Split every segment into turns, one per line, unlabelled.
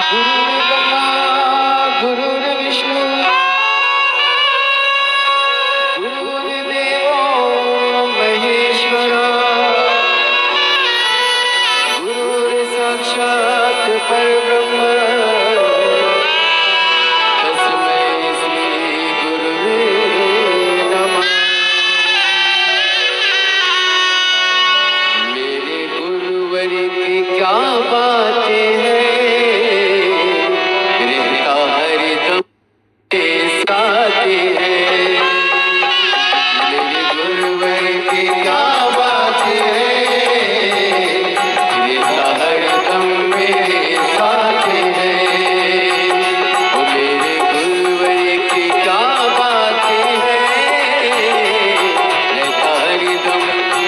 गुरुर्ब्रह्मा गुरुर्विष्णु गुरुर्देवो महेश्वरा गुरुर्साक्षात् परब्रह्म तस्मै श्री गुरुवे नमः। मेरे गुरुवर की क्या बातें हैं, रहता हरदम के साथ है। मेरे गुरुवर की क्या बातें हैं, रहता हरदम मेरे साथ है। ओ मेरे गुरुवर की क्या बातें हैं, रहता हरदम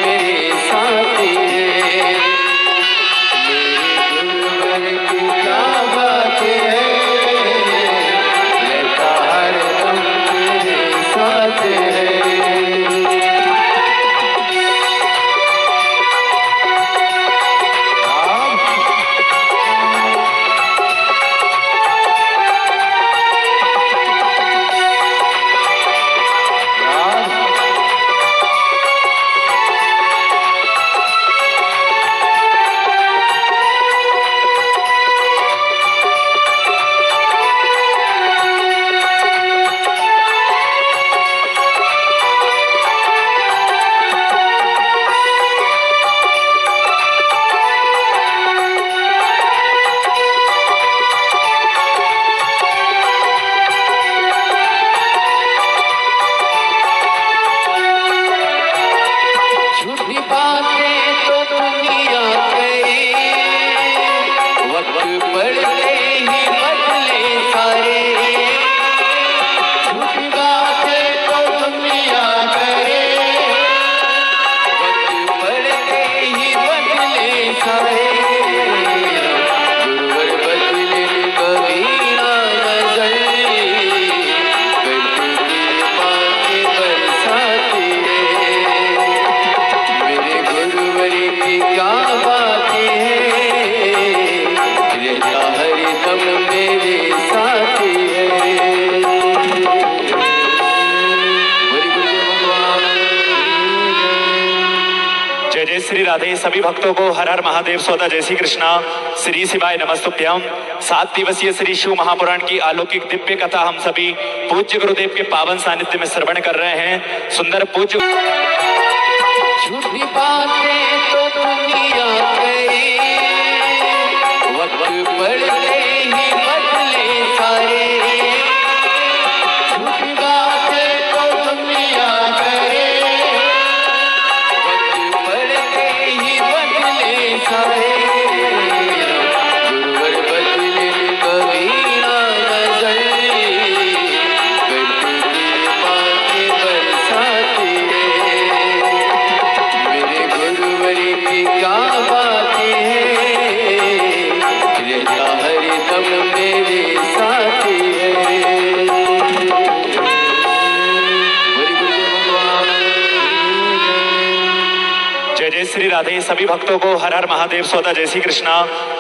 मेरे साथ है। मेरे गुरुवर की क्या बातें हैं, रहता हरदम मेरे साथ है। झूठी बातें तो दुनिया करे, वक्त पड़ते ही बदले सारे। झूठी बातें तो दुनिया करे, वक्त पड़ते ही बदले सारे। गुरुवर बदले कभी ना नजर, करते कृपा के बरसाते हैं। मेरे गुरुवर की क्या बातें हैं, रहता हरदम मेरे साथ है। बोलिए गुरुदेव भगवान की
जय जय श्री राधे। सभी भक्तों को हर हर महादेव स्वतः जय श्री कृष्णा। श्री शिवाय नमस्तुभ्यम। 7 दिवसीय श्री शिव महापुराण की अलौकिक दिव्य कथा हम सभी पूज्य गुरुदेव के पावन सानिध्य में श्रवण कर रहे हैं। सुंदर पूज्य
झूठी बातें तो दुनिया करे, वक्त पड़ते ही बदले सारे। झूठी बातें तो दुनिया करे, वक्त पड़ते ही बदले सारे। गुरुवर बदले कभी ना नजर, करते कृपा के बरसाते हैं। मेरे गुरुवर की क्या बातें हैं, रहता हरदम मेरे साथ है। बोलिए गुरुदेव भगवान की
जय जय श्री राधे। सभी भक्तों को हर हर महादेव स्वतः जय श्री कृष्णा।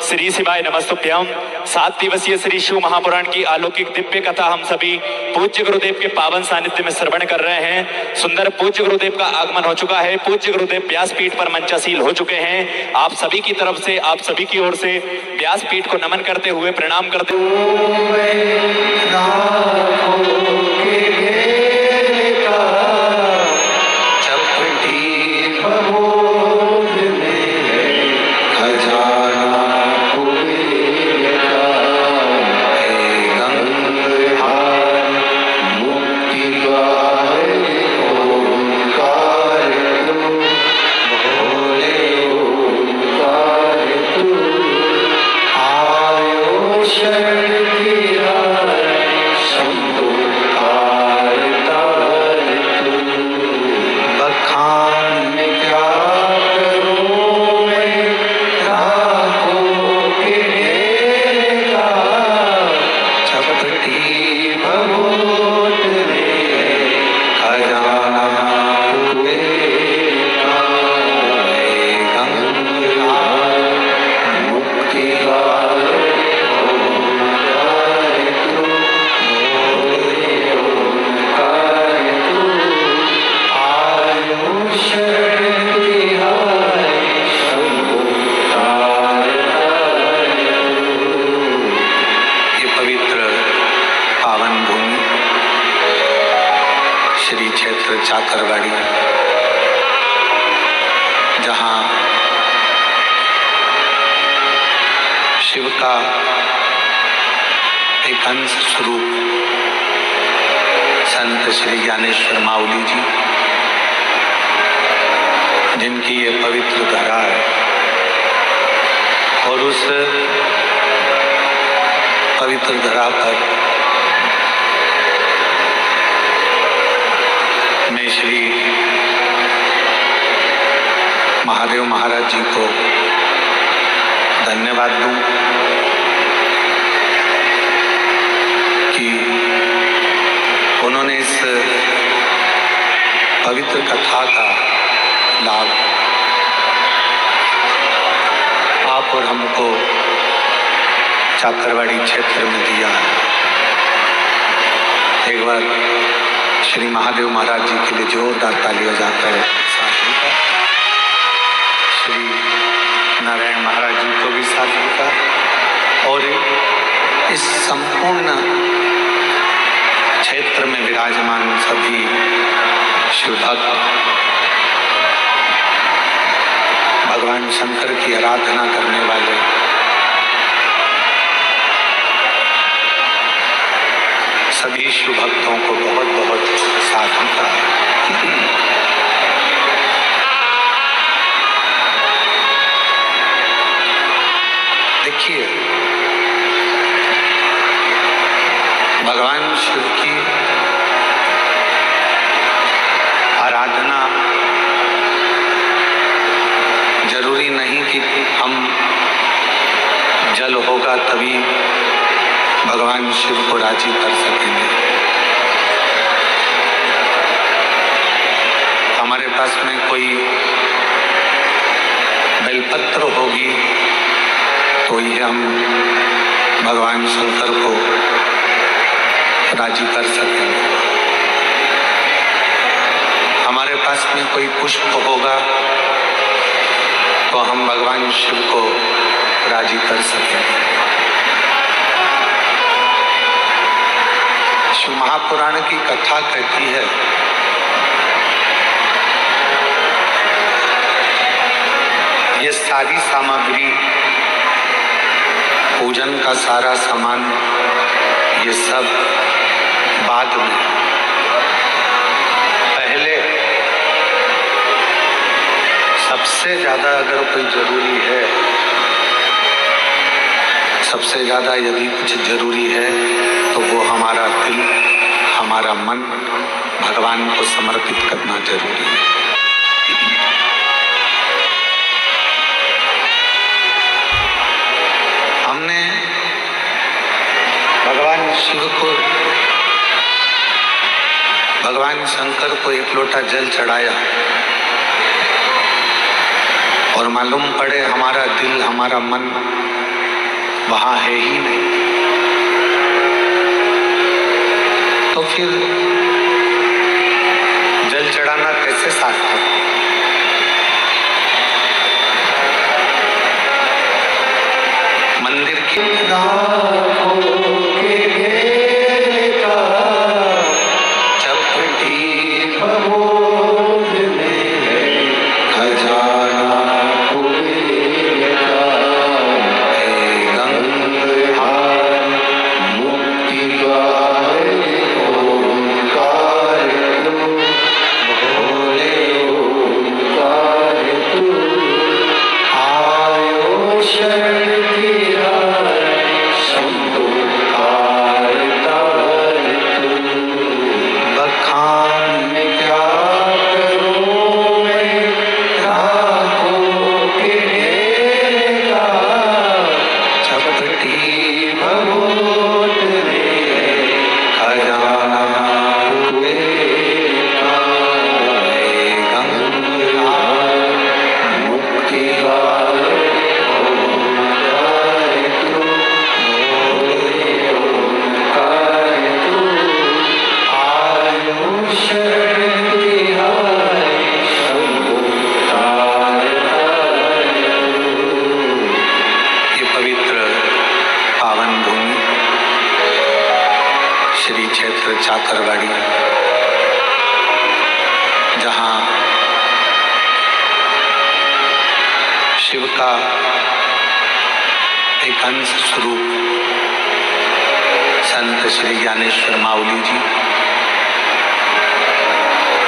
श्री शिवाय नमस्तुभ्यम। 7 दिवसीय श्री शिव महापुराण की अलौकिक दिव्य कथा हम सभी पूज्य गुरुदेव के पावन सानिध्य में श्रवण कर रहे हैं। सुंदर पूज्य गुरुदेव का आगमन हो चुका है। पूज्य गुरुदेव व्यासपीठ पर मंचासील हो चुके हैं। आप सभी की तरफ से, आप सभी की ओर से व्यासपीठ को नमन करते हुए, प्रणाम करते हुए
क्षेत्र चाकरवाड़ी, जहाँ शिव का एक अंश स्वरूप संत श्री ज्ञानेश्वर माउली जी, जिनकी ये पवित्र धरा है, और उस पवित्र धरा पर मैं श्री महादेव महाराज जी को धन्यवाद दूं कि उन्होंने इस पवित्र कथा का लाभ आप और हमको चाकरवाड़ी क्षेत्र में दिया है। एक बार श्री महादेव महाराज जी के लिए जोरदार तालियां जाता है। साथ का श्री नारायण महाराज जी को भी साथ का, और इस संपूर्ण क्षेत्र में विराजमान सभी शिव भक्त भगवान शंकर की आराधना करने वाले सभी शिव भक्तों को बहुत बहुत साधुता है। देखिए, भगवान शिव की आराधना जरूरी नहीं कि हम जल होगा तभी भगवान शिव को राजी कर सकेंगे। हमारे पास में कोई बेलपत्र होगी तो ये हम भगवान शंकर को राजी कर सकेंगे। हमारे पास में कोई पुष्प होगा तो हम भगवान शिव को राजी कर सकेंगे। शिव महापुराण की कथा कहती है ये सारी सामग्री, पूजन का सारा सामान, ये सब बाद में, पहले सबसे ज्यादा अगर कोई जरूरी है, सबसे ज्यादा यदि कुछ जरूरी है तो वो हमारा दिल, हमारा मन भगवान को समर्पित करना जरूरी है। हमने भगवान शिव को, भगवान शंकर को एक लोटा जल चढ़ाया और मालूम पड़े हमारा दिल, हमारा मन वहां है ही नहीं, तो फिर जल चढ़ाना कैसे सार्थक? मंदिर की चाकरवाड़ी जहाँ शिव का एक अंश स्वरूप संत श्री ज्ञानेश्वर माउली जी,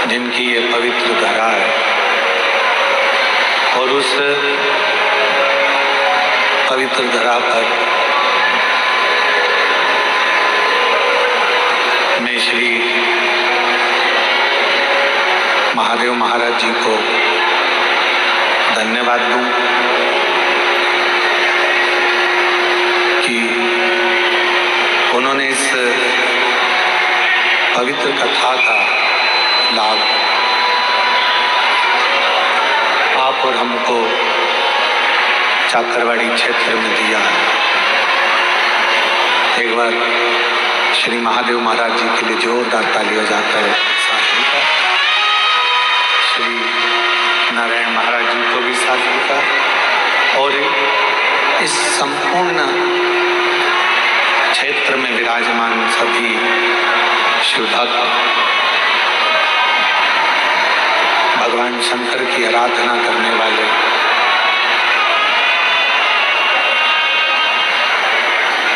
जिनकी ये पवित्र धरा है, और उस पवित्र धरा पर मैं श्री महादेव महाराज जी को धन्यवाद दूं कि उन्होंने इस पवित्र कथा का लाभ आप और हमको चाकरवाड़ी क्षेत्र में दिया है। एक बार श्री महादेव महाराज जी के लिए जोरदार ताली हो जाता है। साधु का श्री नारायण महाराज जी को भी साधु का, और इस संपूर्ण क्षेत्र में विराजमान सभी शिव भक्त भगवान शंकर की आराधना करने वाले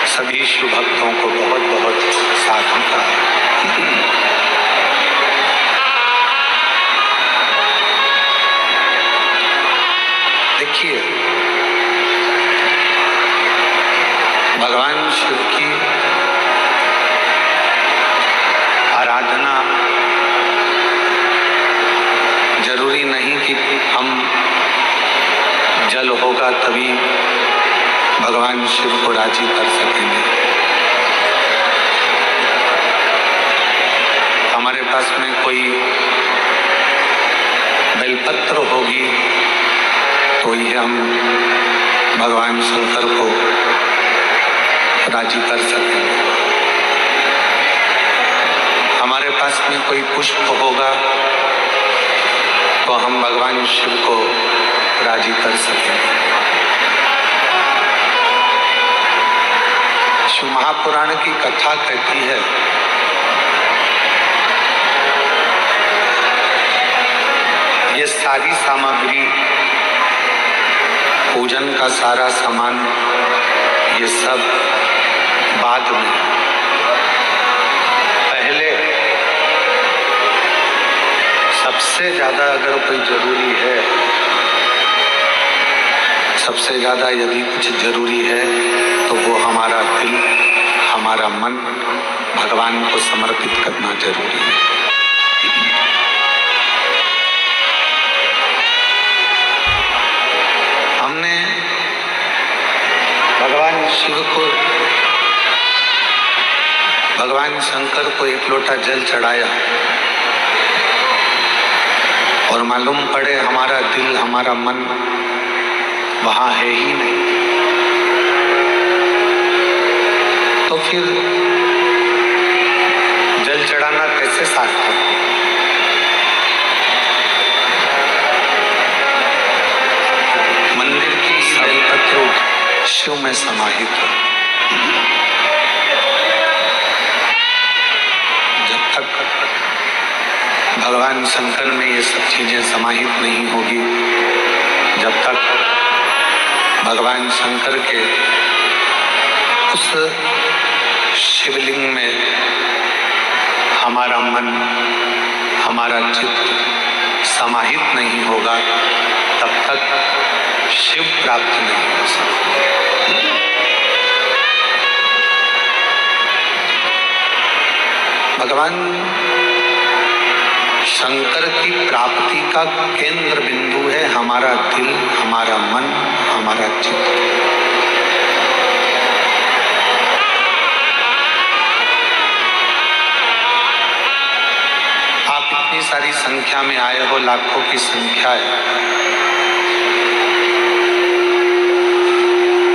सभी शिव भक्तों को बहुत बहुत साधु का। देखिए, भगवान शिव की आराधना जरूरी नहीं कि हम जल होगा तभी भगवान शिव को राजी कर सकेंगे। हमारे पास में कोई बेलपत्र होगी तो ये हम भगवान शंकर को राजी कर सकेंगे। हमारे पास में कोई पुष्प होगा तो हम भगवान शिव को राजी कर सकेंगे। शिव महापुराण की कथा कहती है ये सारी सामग्री, पूजन का सारा सामान, ये सब बाद में, पहले सबसे ज्यादा अगर कोई जरूरी है, सबसे ज्यादा यदि कुछ जरूरी है तो वो हमारा दिल, हमारा मन भगवान को समर्पित करना जरूरी है। हमने भगवान शिव को, भगवान शंकर को एक लोटा जल चढ़ाया और मालूम पड़े हमारा दिल, हमारा मन वहां है ही नहीं, तो फिर जल चढ़ाना कैसे सार्थक? मंदिर की बेलपत्र शिव में समाहित है। जब तक भगवान शंकर में ये सब चीजें समाहित नहीं होगी, जब तक भगवान शंकर के उस शिवलिंग में हमारा मन, हमारा चित्त समाहित नहीं होगा, तब तक शिव प्राप्त नहीं हो सकता। भगवान शंकर की प्राप्ति का केंद्र बिंदु है हमारा दिल, हमारा मन, हमारा चित्त। आप इतनी सारी संख्या में आए हो, लाखों की संख्या है।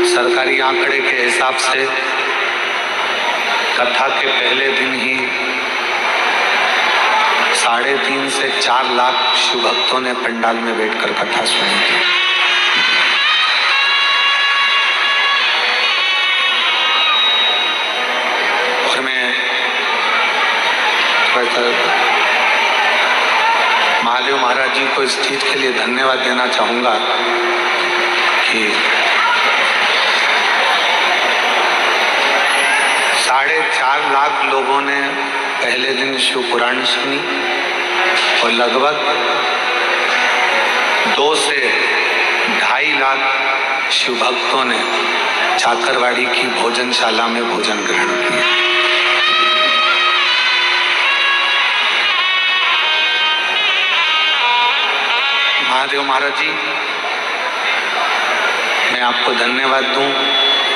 सरकारी आंकड़े के हिसाब से कथा के पहले दिन ही 3.5 से 4 लाख शिव भक्तों ने पंडाल में बैठकर कथा सुनी थी। और मैं महादेव जी को इस चीज के लिए धन्यवाद देना चाहूंगा कि 4.5 लाख लोगों ने पहले दिन शिव पुराण सुनी और लगभग 2 से 2.5 लाख शिव भक्तों ने चाकरवाड़ी की भोजनशाला में भोजन ग्रहण किया। महादेव महाराज जी, मैं आपको धन्यवाद दूं,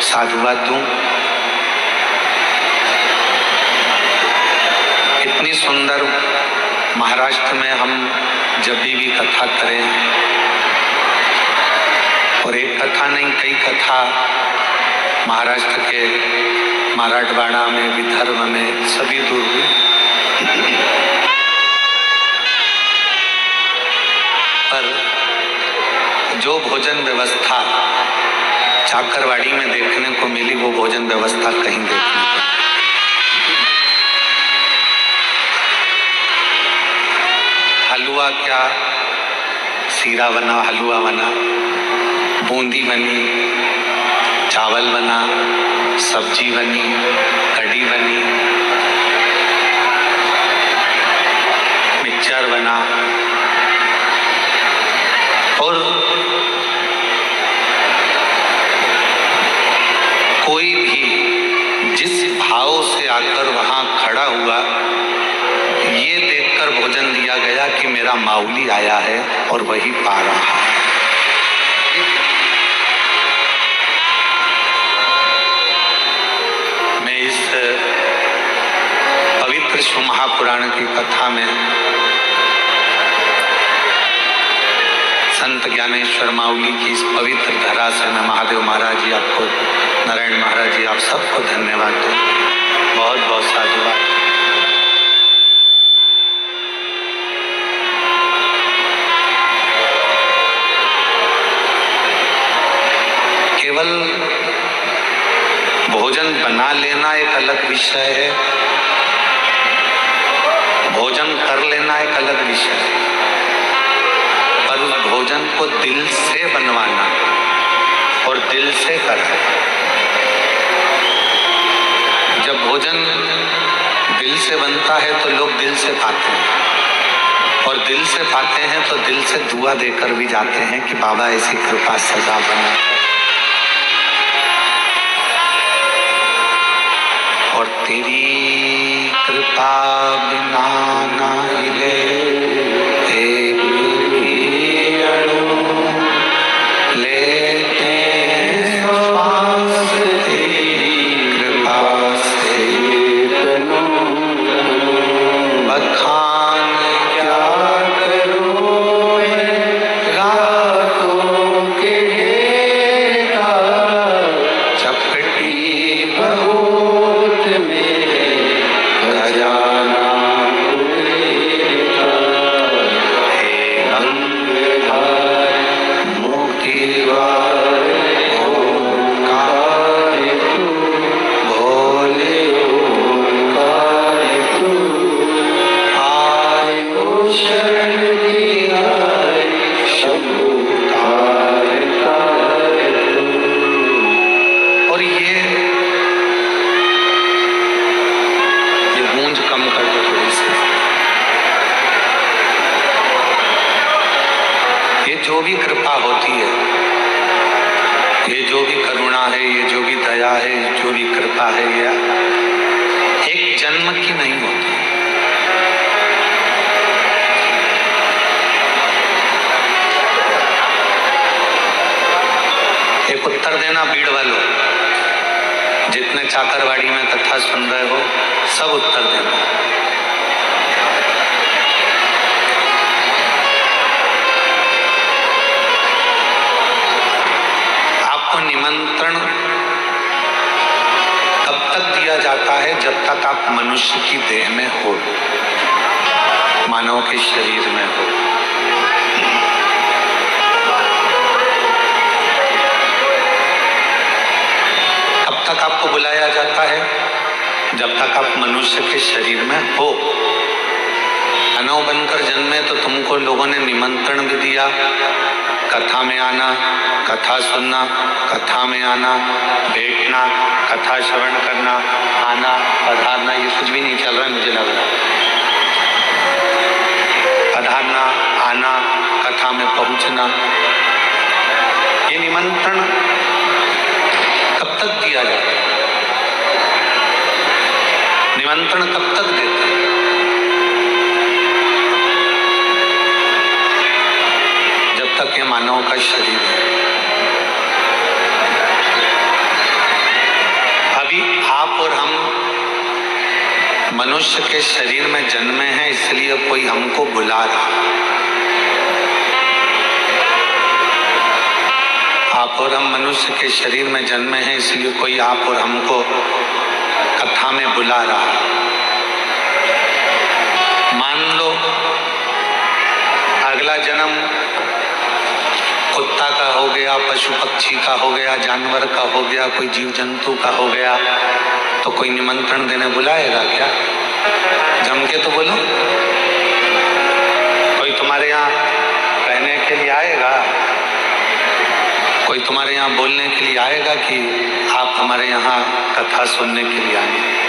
साधुवाद दूं। इतनी सुंदर महाराष्ट्र में हम जब भी कथा करें, और एक कथा नहीं कई कथा महाराष्ट्र के मराठवाड़ा में, विदर्भ में सभी दूर हुई। पर जो भोजन व्यवस्था चाकरवाड़ी में देखने को मिली, वो भोजन व्यवस्था कहीं देखने को नहीं। हलवा क्या, सीरा बना, हलवा बना, बूंदी बनी, चावल बना, सब्जी बनी, कढ़ी बनी, मिक्सचर बना, और कोई भी जिस भाव से आकर वहां खड़ा हुआ, ये देखकर भोजन दिया गया कि मेरा माऊली आया है और वही पा रहा है। मैं इस पवित्र शिव महापुराण की कथा में संत ज्ञानेश्वर माऊली की इस पवित्र धरा से मैं महादेव महाराज जी आपको, नारायण महाराज जी आप सबको धन्यवाद दूं। बहुत बहुत साधुवाद। केवल भोजन बना लेना एक अलग विषय है, भोजन कर लेना एक अलग विषय है, पर उस भोजन को दिल से बनवाना और दिल से करना। जब भोजन दिल से बनता है तो लोग दिल से पाते हैं, और दिल से पाते हैं तो दिल से दुआ देकर भी जाते हैं कि बाबा ऐसी कृपा सदा बना। और तेरी कृपा बिना ना हिले एक भी अणु, लेते श्वास तेरी कृपा से तनु। बखान क्या करो रातों के घेरा, चपटी बहुत मेरे खजाना हे गंगाधर मुक्तिवार ओंकार तू, भोले ओंकार तू, आए ओ शरण दी आए शंभु तार तार तू। और ये गूंज कम कर दो थोड़ी सी। ये जो भी कृपा होती है, ये जो भी करुणा है, ये जो भी दया है, जो भी कृपा है, ये एक जन्म की नहीं होती। एक उत्तर देना भीड़ वालों, जितने चाकरवाड़ी में कथा सुन रहे हो सब उत्तर देना। आपको निमंत्रण तब तक दिया जाता है जब तक आप मनुष्य की देह में हो, मानव के शरीर में हो। तब तक आपको बुलाया जाता है जब तक आप मनुष्य के शरीर में हो, मानव बनकर जन्मे तो तुमको लोगों ने निमंत्रण भी दिया, कथा में आना, कथा सुनना, कथा में आना, बैठना, कथा श्रवण करना, आना, पधारना। ये कुछ भी नहीं चल रहा है, मुझे लग रहा है। पधारना, आना, कथा में पहुंचना, ये निमंत्रण कब तक दिया जाता है? निमंत्रण कब तक देते हैं? जब तक ये मानव का शरीर है। अभी आप और हम मनुष्य के शरीर में जन्मे हैं, इसलिए कोई हमको बुला रहा है। आप और हम मनुष्य के शरीर में जन्मे हैं, इसलिए कोई आप और हमको कथा में बुला रहा है। मान लो अगला जन्म कुत्ता का हो गया, पशु पक्षी का हो गया, जानवर का हो गया, कोई जीव जंतु का हो गया, तो कोई निमंत्रण देने बुलाएगा क्या? जम के तो बोलो। कोई तुम्हारे यहाँ रहने के लिए आएगा? कोई तुम्हारे यहाँ बोलने के लिए आएगा कि आप हमारे यहाँ कथा सुनने के लिए आए?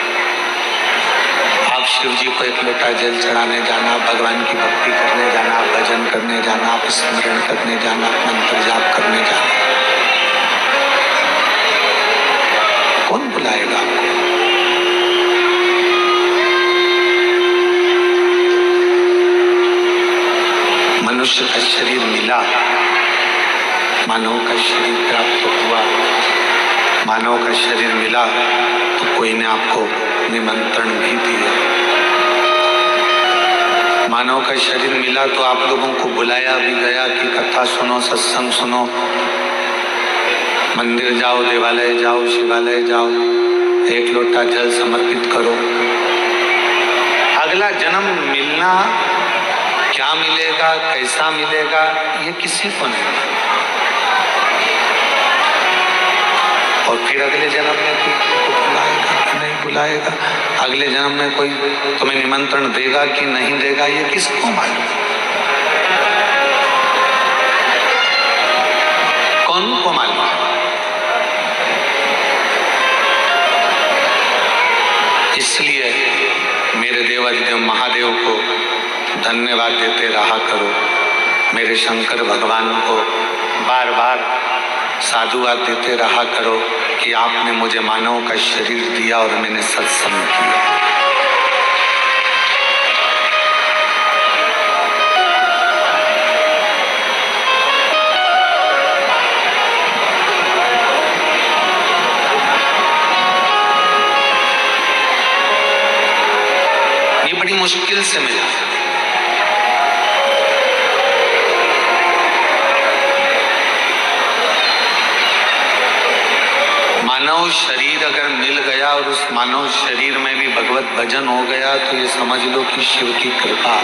आप शिव जी को एक लोटा जल चढ़ाने जाना, भगवान की भक्ति करने जाना, भजन करने जाना, स्मरण करने जाना, मंत्र जाप करने जाना, कौन बुलाएगा आपको? मनुष्य का शरीर मिला, मानव का शरीर प्राप्त हुआ, मानव का शरीर मिला तो कोई ने आपको निमंत्रण भी दिया। मानव का शरीर मिला तो आप लोगों को बुलाया भी गया कि कथा सुनो, सत्संग सुनो, मंदिर जाओ, देवालय जाओ, शिवालय जाओ, एक लोटा जल समर्पित करो। अगला जन्म मिलना, क्या मिलेगा, कैसा मिलेगा, ये किसी को नहीं। और फिर अगले जन्म में कोई बुलाएगा नहीं बुलाएगा, अगले जन्म में कोई तुम्हें निमंत्रण देगा कि नहीं देगा, ये किसको मालूम? कौन को मालूम? इसलिए मेरे देवाधिदेव महादेव को धन्यवाद देते रहा करो, मेरे शंकर भगवान को बार बार साधुवाद देते रहा करो कि आपने मुझे मानव का शरीर दिया और मैंने सत्संग किया। ये बड़ी मुश्किल से मिला। मानव शरीर अगर मिल गया और उस मानव शरीर में भी भगवत भजन हो गया तो ये समझ लो कि शिव की कृपा,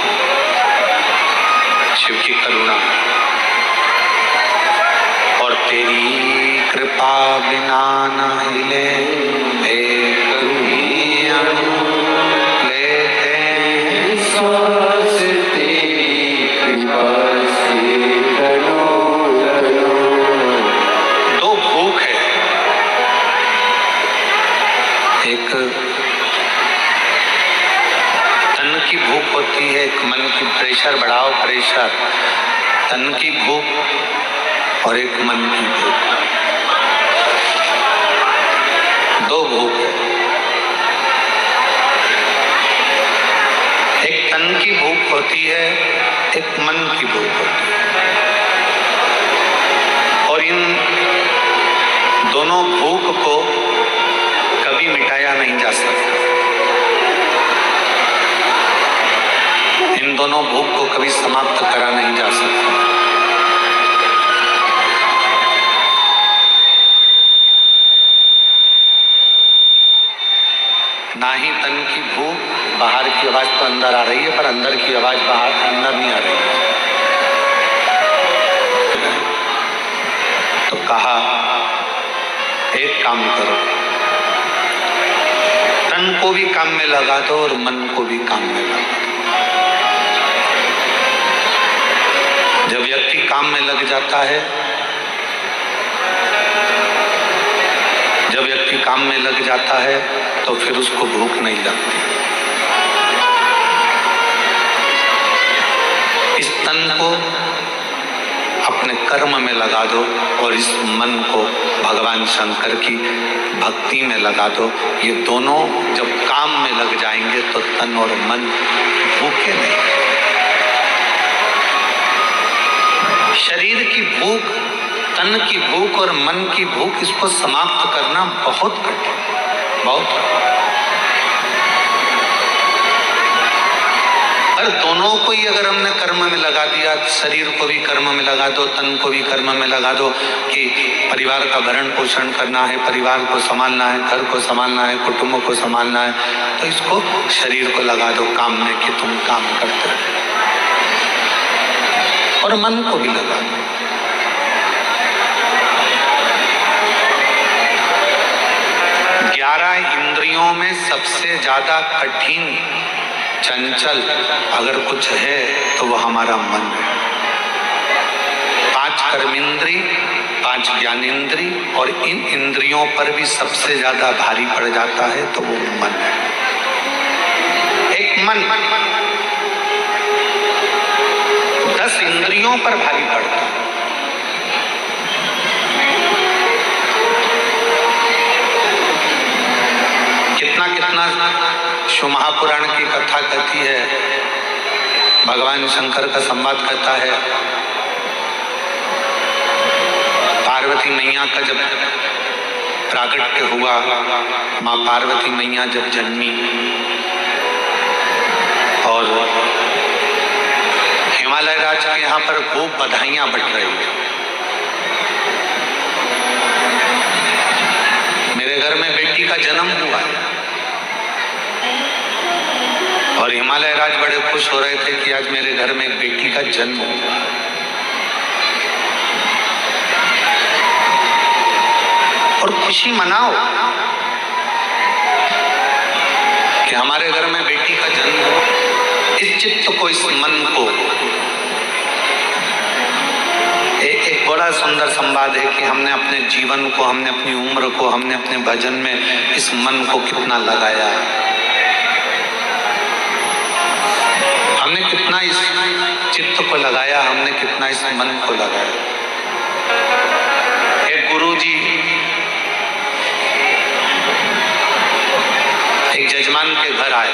शिव की करुणा। और तेरी कृपा बिना न हिले एक भी अणु, लेते हैं श्वास तेरी कृपा से करो। दो भूख है, एक तन की भूख होती है, एक मन की। प्रेशर बढ़ाओ, प्रेशर, तन की भूख और एक मन की भूख, दो भूख है। एक तन की भूख होती है, एक मन की भूख होती है। और इन दोनों भूख को कभी मिटाया नहीं जा सकता। इन दोनों भूख को कभी समाप्त करा नहीं जा सकता। ना ही तन की भूख, बाहर की आवाज तो अंदर आ रही है पर अंदर की आवाज बाहर अंदर नहीं आ रही है। तो कहा एक काम करो, तन को भी काम में लगा दो और मन को भी काम में लगा दो। व्यक्ति काम में लग जाता है, जब व्यक्ति काम में लग जाता है तो फिर उसको भूख नहीं लगती। इस तन को अपने कर्म में लगा दो और इस मन को भगवान शंकर की भक्ति में लगा दो। ये दोनों जब काम में लग जाएंगे तो तन और मन भूखे नहीं। शरीर की भूख, तन की भूख और मन की भूख, इसको समाप्त करना बहुत कठिन, बहुत। और दोनों को ही अगर हमने कर्म में लगा दिया, शरीर को भी कर्म में लगा दो, तन को भी कर्म में लगा दो कि परिवार का भरण पोषण करना है, परिवार को संभालना है, घर को संभालना है, कुटुंब को संभालना है, तो इसको शरीर को लगा दो काम में कि तुम काम करते हो, और मन को भी लगा दो। इंद्रियों में सबसे ज्यादा कठिन, चंचल अगर कुछ है तो वो हमारा मन है। 5 कर्मेंद्री, 5 ज्ञानेंद्री, और इन इंद्रियों पर भी सबसे ज्यादा भारी पड़ जाता है तो वो मन है। एक मन 10 इंद्रियों पर भारी पड़ता है। कितना शिव महापुराण की कथा कहती है, भगवान शंकर का संवाद कहता है। पार्वती मैया का जब प्रागट्य हुआ, माँ पार्वती मैया जब जन्मी और हिमालय राज के यहाँ पर खूब बधाइयां बट रही थी। मेरे घर में बेटी का जन्म हुआ और हिमालय राज बड़े खुश हो रहे थे कि आज मेरे घर में एक बेटी का जन्म हुआ। और खुशी मनाओ कि हमारे घर में बेटी का जन्म हो। इस चित्त को, इस मन को, एक बड़ा सुंदर संवाद है कि हमने अपने जीवन को, हमने अपनी उम्र को, हमने अपने भजन में इस मन को कितना लगाया, हमने कितना इस चित्त को लगाया, हमने कितना इस मन को लगाया। एक गुरुजी एक जजमान के घर आए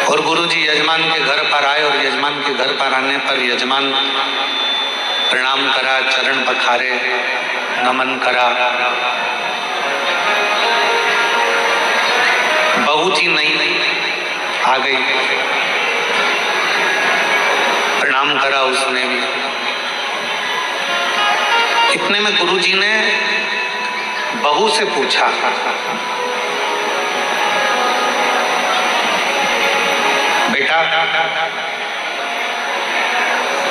और गुरुजी यजमान के घर पर आए और यजमान के घर पर आने पर यजमान प्रणाम करा, चरण पखारे, नमन करा। बहू थी नई, आ गई, प्रणाम करा उसने भी। इतने में गुरुजी ने बहू से पूछा, बेटा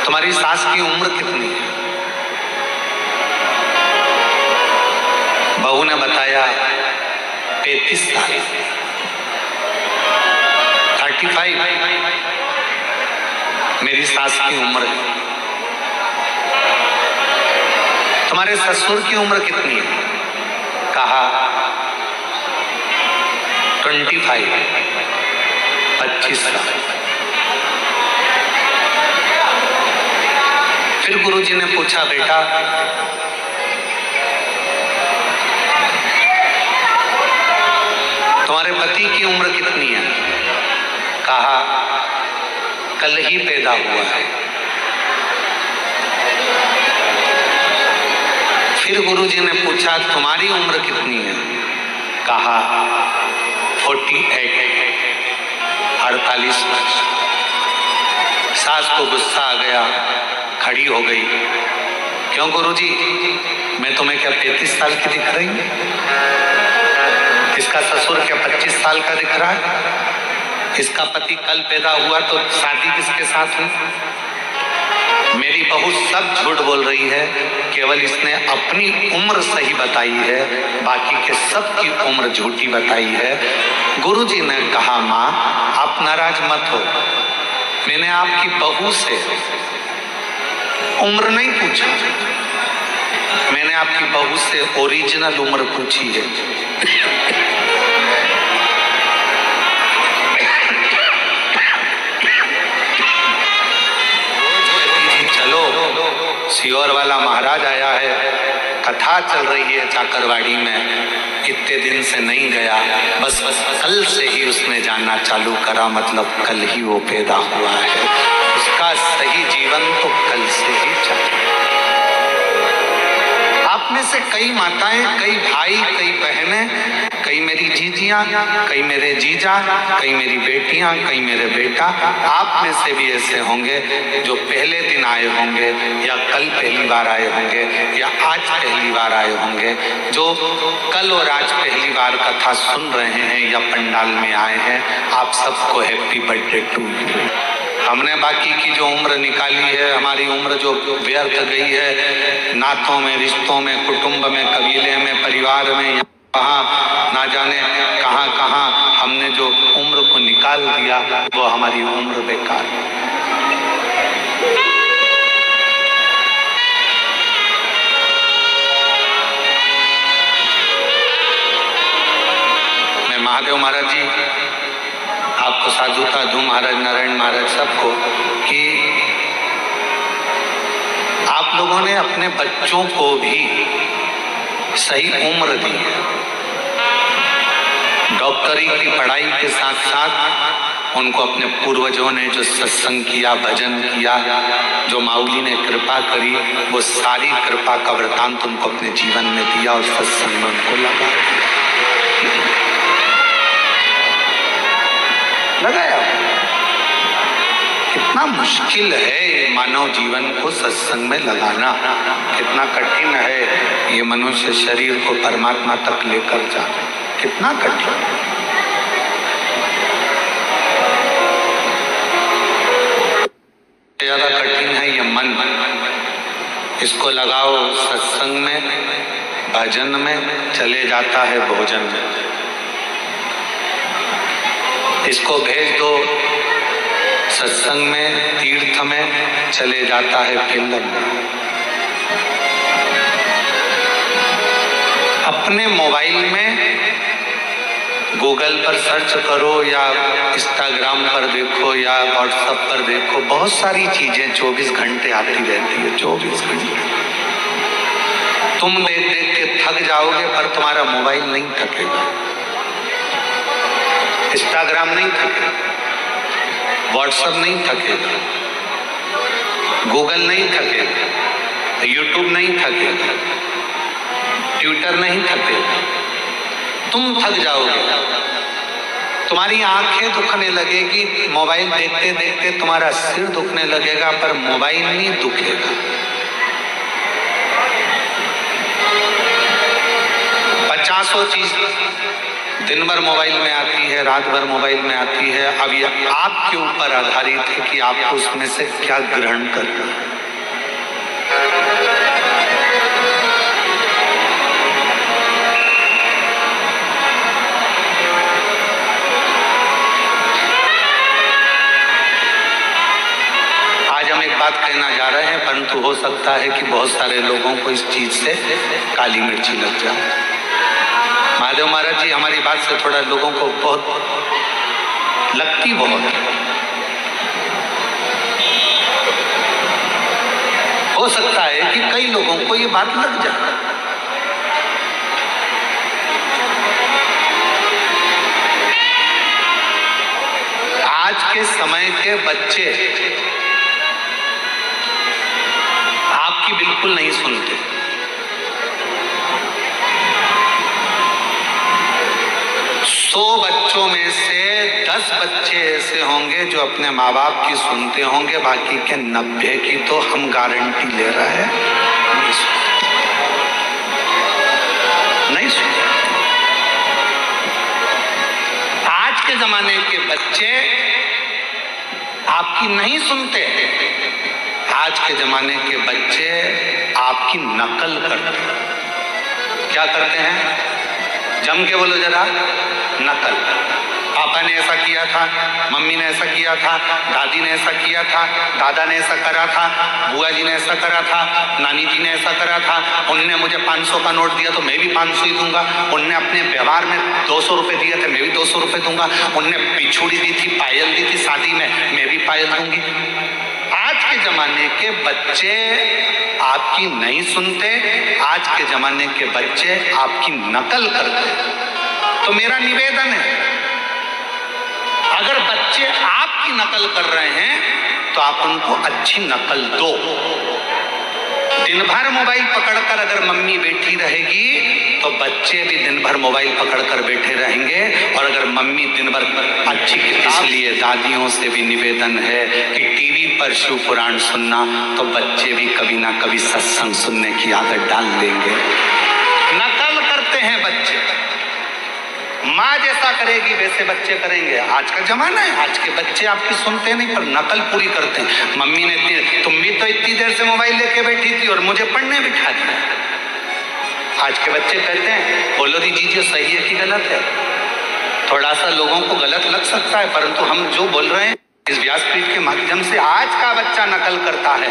तुम्हारी सास की उम्र कितनी है? बहू ने बताया 35 साल, 35 मेरी सास की उम्र है। तुम्हारे ससुर की उम्र कितनी है? कहा 25 साल। फिर गुरुजी ने पूछा, बेटा तुम्हारे पति की उम्र कितनी है? कहा कल ही पैदा हुआ है। फिर गुरुजी ने पूछा, तुम्हारी उम्र कितनी है? कहा 48 वर्ष। सास को गुस्सा आ गया, खड़ी हो गई। क्यों गुरुजी, मैं तुम्हें क्या 35 साल की दिख रही हूं? इसका ससुर क्या 25 साल का दिख रहा है? इसका पति कल पैदा हुआ तो शादी किसके साथ हुई? मेरी बहू सब झूठ बोल रही है, केवल इसने अपनी उम्र सही बताई है, बाकी के सब की उम्र झूठी बताई है। गुरुजी ने कहा, माँ आपने नाराज मत हो, मैंने आपकी बहू से उम्र नहीं पूछा, मैंने आपकी बहू से ओरिजिनल उम्र पूछी है। चलो, सियोर वाला महाराज आया है, कथा चल रही है चाकरवाड़ी में, इतने दिन से नहीं गया, बस कल से ही उसने जाना चालू करा, मतलब कल ही वो पैदा हुआ है, उसका सही जीवन तो कल से ही चला। आप में से कई माताएं, कई भाई, कई बहनें, कई मेरी जीजियां, कई मेरे जीजा, कई मेरी बेटियां, कई मेरे बेटा, आप में से भी ऐसे होंगे जो पहले दिन आए होंगे या कल पहली बार आए होंगे या आज पहली बार आए होंगे, जो कल और आज पहली बार कथा सुन रहे हैं या पंडाल में आए हैं। आप सबको हैप्पी बर्थडे टू यू। हमने बाकी की जो उम्र निकाली है, हमारी उम्र जो व्यर्थ गई है नातों में, रिश्तों में, कुटुंब में, कबीले में, परिवार में, कहाँ ना जाने कहाँ कहाँ हमने जो उम्र को निकाल दिया, वो हमारी उम्र बेकार। मैं महादेव महाराज जी आपको साधुता दूं, महाराज नारायण महाराज सबको, कि आप लोगों ने अपने बच्चों को भी सही उम्र दी है। डॉक्टरी की पढ़ाई के साथ साथ उनको अपने पूर्वजों ने जो सत्संग किया, भजन किया, जो माऊली ने कृपा करी, वो सारी कृपा का वृतांत उनको अपने जीवन में दिया और सत्संग में उनको लगाया। कितना मुश्किल है मानव जीवन को सत्संग में लगाना, कितना कठिन है ये मनुष्य शरीर को परमात्मा तक लेकर जाना, कितना कठिन। ज्यादा कठिन है ये मन। इसको लगाओ सत्संग में, भजन में, चले जाता है भोजन में। इसको भेज दो सत्संग में, तीर्थ में, चले जाता है फिल्म में। अपने मोबाइल में गूगल पर सर्च करो या इंस्टाग्राम पर देखो या व्हाट्सएप पर देखो, बहुत सारी चीजें 24 घंटे आती रहती है। 24 घंटे तुम देख देख के थक जाओगे, पर तुम्हारा मोबाइल नहीं थकेगा, इंस्टाग्राम नहीं थकेगा, व्हाट्सएप नहीं थकेगा, गूगल नहीं थकेगा, यूट्यूब नहीं थकेगा, ट्विटर नहीं थकेगा। तुम थक जाओगे, तुम्हारी आंखें दुखने लगेगी, मोबाइल देखते देखते तुम्हारा सिर दुखने लगेगा, पर मोबाइल नहीं दुखेगा। पचासों चीज दिन भर मोबाइल में आती है, रात भर मोबाइल में आती है। अब ये आपके ऊपर आधारित है कि आपको उसमें से क्या ग्रहण करना है। आज हम एक बात कहना जा रहे हैं, परंतु हो सकता है कि बहुत सारे लोगों को इस चीज से काली मिर्ची लग जाए। महादेव महाराज जी हमारी बात से थोड़ा लोगों को बहुत लगती, बहुत हो सकता है कि कई लोगों को ये बात लग जाए। आज के समय के बच्चे आपकी बिल्कुल नहीं सुनते। सौ बच्चों में से 10 बच्चे ऐसे होंगे जो अपने माँ बाप की सुनते होंगे, बाकी के 90 की तो हम गारंटी ले रहे हैं नहीं सुनते। आज के जमाने के बच्चे आपकी नहीं सुनते, आज के जमाने के बच्चे आपकी नकल करते हैं। क्या करते हैं? जम के बोलो जरा, नकल। पापा ने ऐसा किया था, मम्मी ने ऐसा किया था, दादी ने ऐसा किया था, दादा ने ऐसा करा था, बुआ जी ने ऐसा करा था, नानी जी ने ऐसा करा था, उनने मुझे 500 का नोट दिया तो मैं भी 500 ही दूंगा, उनने अपने व्यवहार में 200 रुपए दिए थे मैं भी 200 रुपए दूंगा, उनने पिछुड़ी दी थी, पायल दी थी शादी में, मैं भी पायल दूंगी। आज के जमाने के बच्चे आपकी नहीं सुनते, आज के जमाने के बच्चे आपकी नकल करते। तो मेरा निवेदन है, अगर बच्चे आपकी नकल कर रहे हैं तो आप उनको अच्छी नकल दो। दिन भर मोबाइल पकड़कर अगर मम्मी बैठी रहेगी तो बच्चे भी दिन भर मोबाइल पकड़कर बैठे रहेंगे। और अगर मम्मी दिन भर अच्छी, इसलिए दादियों से भी निवेदन है कि टीवी पर शिव पुराण सुनना तो बच्चे भी कभी ना कभी सत्संग सुनने की आदत डाल लेंगे। नकल करते हैं बच्चे, माँ जैसा करेगी वैसे बच्चे करेंगे। आज का जमाना है, आज के बच्चे आपकी सुनते नहीं पर नकल पूरी करते हैं। मम्मी ने तुम भी तो इतनी देर से मोबाइल लेके बैठी थी और मुझे पढ़ने बिठा दिया। आज के बच्चे कहते हैं बोलो दीजिए सही है कि गलत है। थोड़ा सा लोगों को गलत लग सकता है परंतु हम जो बोल रहे हैं इस व्यासपीठ के माध्यम से आज का बच्चा नकल करता है।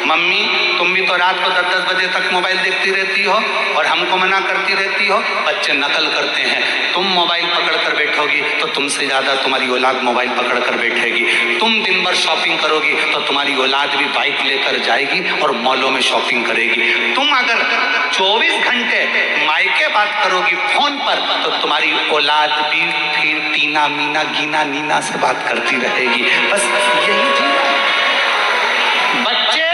मम्मी तुम भी तो रात को 10-10 बजे तक मोबाइल देखती रहती हो और हमको मना करती रहती हो। बच्चे नकल करते हैं, तुम मोबाइल पकड़ कर बैठोगी तो तुमसे ज्यादा तुम्हारी औलाद मोबाइल पकड़ कर बैठेगी। तुम दिन भर शॉपिंग करोगी तो तुम्हारी औलाद भी बाइक लेकर जाएगी और मॉलों में शॉपिंग करेगी। तुम अगर 24 घंटे मायके बात करोगी फोन पर तो तुम्हारी औलाद भी फिर टीना मीना गीना नीना से बात करती रहेगी। बस यही थी। बच्चे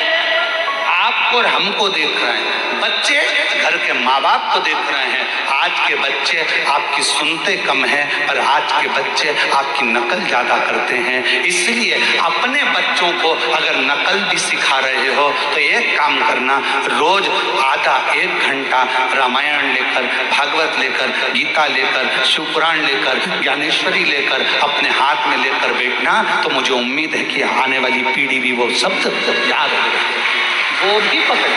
आपको और हमको देख रहे हैं, बच्चे घर के माँ बाप को देख रहे हैं। आज के बच्चे आपकी सुनते कम हैं और आज के बच्चे आपकी नकल ज्यादा करते हैं। इसलिए अपने बच्चों को अगर नकल भी सिखा रहे हो तो एक काम करना, रोज आधा 1 घंटा रामायण लेकर, भागवत लेकर, गीता लेकर, शिवपुराण लेकर, ज्ञानेश्वरी लेकर अपने हाथ में लेकर बैठना। तो मुझे उम्मीद है कि आने वाली पीढ़ी भी वो शब्द याद रखेगी, वो भी पकड़े।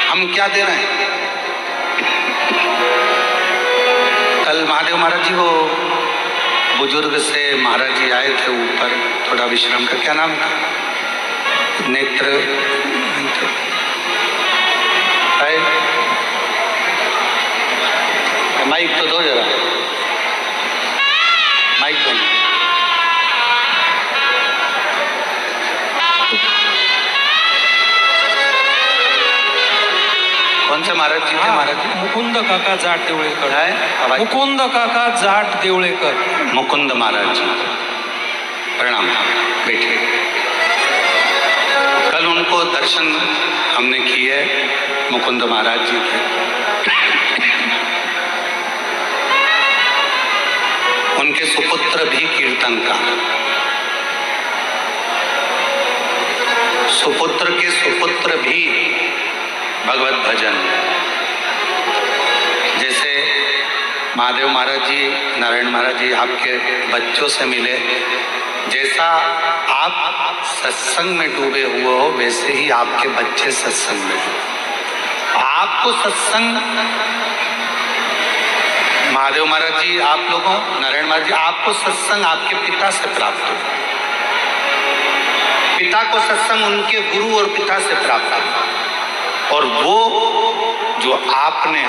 हम क्या दे रहे हैं? कल महादेव महाराज जी वो बुजुर्ग से महाराज जी आए थे ऊपर थोड़ा विश्राम का, क्या नाम था? नेत्र माइक तो दो जरा, माइक दो। कौन से महाराज जी थे? महाराज जी
मुकुंद काका जाट देवळेकर
है।
मुकुंद काका जाट देवळेकर।
मुकुंद महाराज जी प्रणाम, बैठे। कल उनको दर्शन हमने किए मुकुंद महाराज जी के। उनके सुपुत्र भी कीर्तनकार, सुपुत्र के सुपुत्र भी भगवत भजन। जैसे महादेव महाराज जी, नारायण महाराज जी आपके बच्चों से मिले, जैसा आप सत्संग में डूबे हुए हो वैसे ही आपके बच्चे सत्संग में डूबे। आपको सत्संग, महादेव महाराज जी आप लोगों, नारायण महाराज जी आपको सत्संग आपके पिता से प्राप्त हो, पिता को सत्संग उनके गुरु और पिता से प्राप्त हो। और वो जो आपने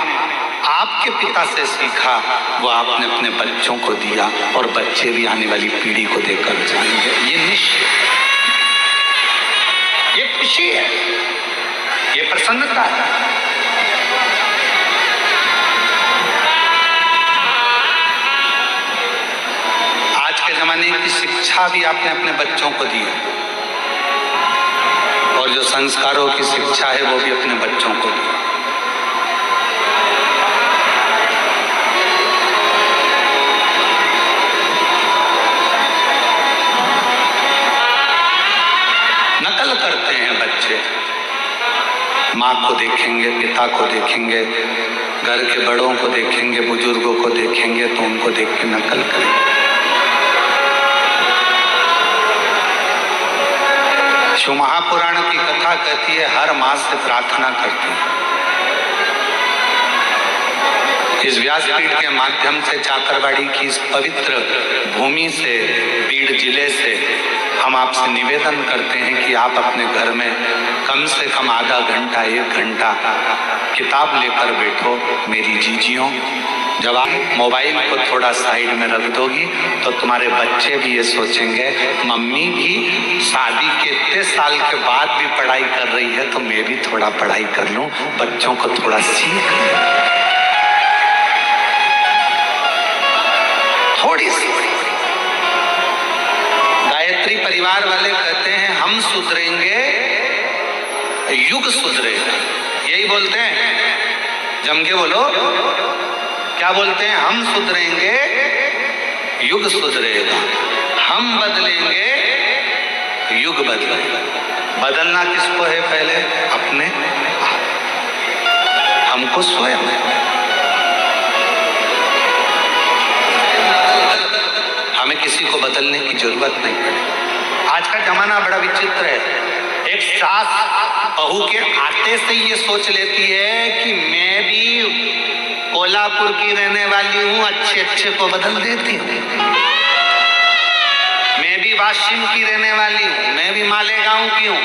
आपके पिता से सीखा वो आपने अपने बच्चों को दिया और बच्चे भी आने वाली पीढ़ी को देकर जाएंगे। ये निश्चय, ये खुशी है, ये प्रसन्नता है। आज के जमाने की शिक्षा भी आपने अपने बच्चों को दी है और जो संस्कारों की शिक्षा है वो भी अपने बच्चों को दी। नकल करते हैं बच्चे, माँ को देखेंगे, पिता को देखेंगे, घर के बड़ों को देखेंगे, बुजुर्गों को देखेंगे तो उनको देख के नकल करेंगे। शिव महापुराण की कथा कहती है हर मास से प्रार्थना करती है। इस व्यासपीठ के माध्यम से चाकरवाड़ी की इस पवित्र भूमि से, बीड़ जिले से हम आपसे निवेदन करते हैं कि आप अपने घर में कम से कम आधा घंटा, 1 घंटा किताब लेकर बैठो। मेरी जीजियों, जब आप मोबाइल को थोड़ा साइड में रख दोगी तो तुम्हारे बच्चे भी ये सोचेंगे मम्मी भी शादी के इतने साल के बाद भी पढ़ाई कर रही है तो मैं भी थोड़ा पढ़ाई कर लूं, बच्चों को थोड़ा सीख थोड़ी सी। गायत्री परिवार वाले कहते हैं हम सुधरेंगे, युग सुधरेगा। यही बोलते हैं, जम के बोलो, क्या बोलते हैं? हम सुधरेंगे, युग सुधरेगा। हम बदलेंगे, युग बदलेगा। बदलना किसको है? पहले अपने आप, हमको स्वयं। हमें किसी को बदलने की जरूरत नहीं पड़ेगी। आज का जमाना बड़ा विचित्र है। एक सास बहू के आते से ये सोच लेती है कि मैं भी कोल्हापुर की रहने वाली हूँ, अच्छे अच्छे को बदल देती हूँ। मैं भी वाशिम की रहने वाली हूँ, मैं भी मालेगांव की हूँ।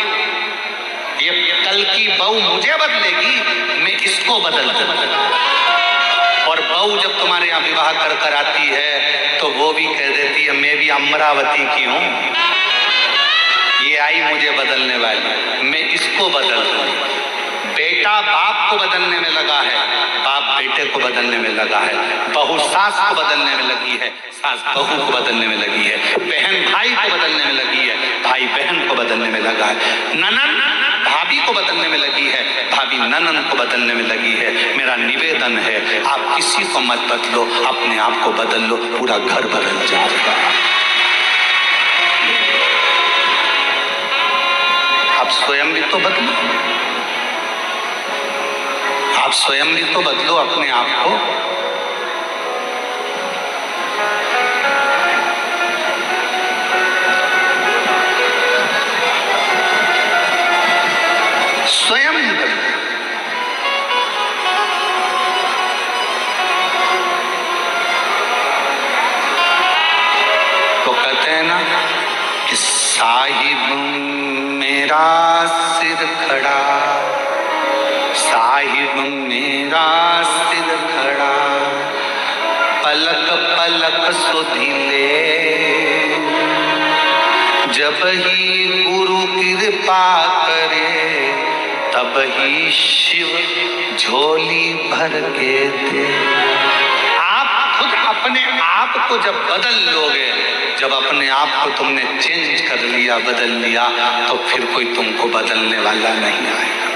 ये कल की बहू मुझे बदलेगी, मैं इसको बदल दूँ। और बहू जब तुम्हारे यहाँ विवाह कर आती है तो वो भी कह देती है मैं भी अमरावती की हूँ, ये आई मुझे बदलने वाली, मैं इसको बदल दूँ। बेटा बाप को बदलने में लगा है, बाप बेटे को बदलने में लगा है, बहू सास को बदलने में लगी है, सास बहू को बदलने में लगी है, बहन भाई को बदलने में लगी है, भाई बहन को बदलने में लगा है, ननद भाभी को बदलने में लगी है, भाभी ननद को बदलने में लगी है। मेरा निवेदन है आप किसी को मत बदलो, अपने आप को बदल लो, पूरा घर बदल जाएगा। आप स्वयं भी तो बदलो, आप स्वयं भी तो बदलो अपने आप को। स्वयं बदलो। तो कहते हैं ना कि साहिब मेरा सिर खड़ा, साहिब मेरा सिर खड़ा, पलक पलक सुधिले, जब ही गुरु कृपा करे तब ही शिव झोली भर के दे। आप खुद अपने आप को जब बदल लोगे, जब अपने आप को तुमने चेंज कर लिया, बदल लिया, तो फिर कोई तुमको बदलने वाला नहीं आएगा।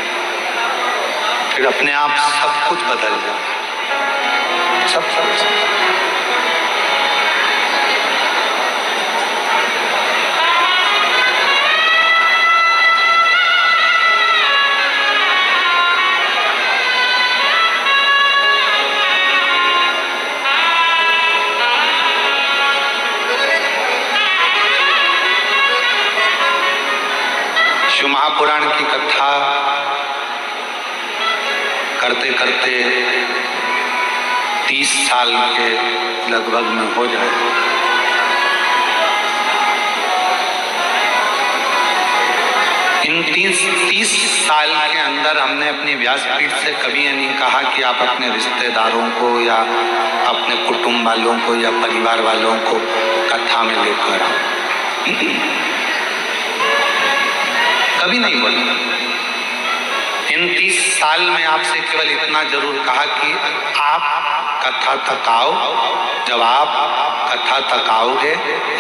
फिर अपने आप सब कुछ बदल जाए, सब। शिव महापुराण की कथा करते करते 30 साल के लगभग में हो जाए। इन 30 साल के अंदर हमने अपनी व्यासपीठ से कभी ये नहीं कहा कि आप अपने रिश्तेदारों को या अपने कुटुंब वालों को या परिवार वालों को कथा में लेकर आओ, कभी नहीं बोला। इन 30 साल में आपसे केवल इतना जरूर कहा कि आप कथा तक आओ। जब आप कथा तक आओगे,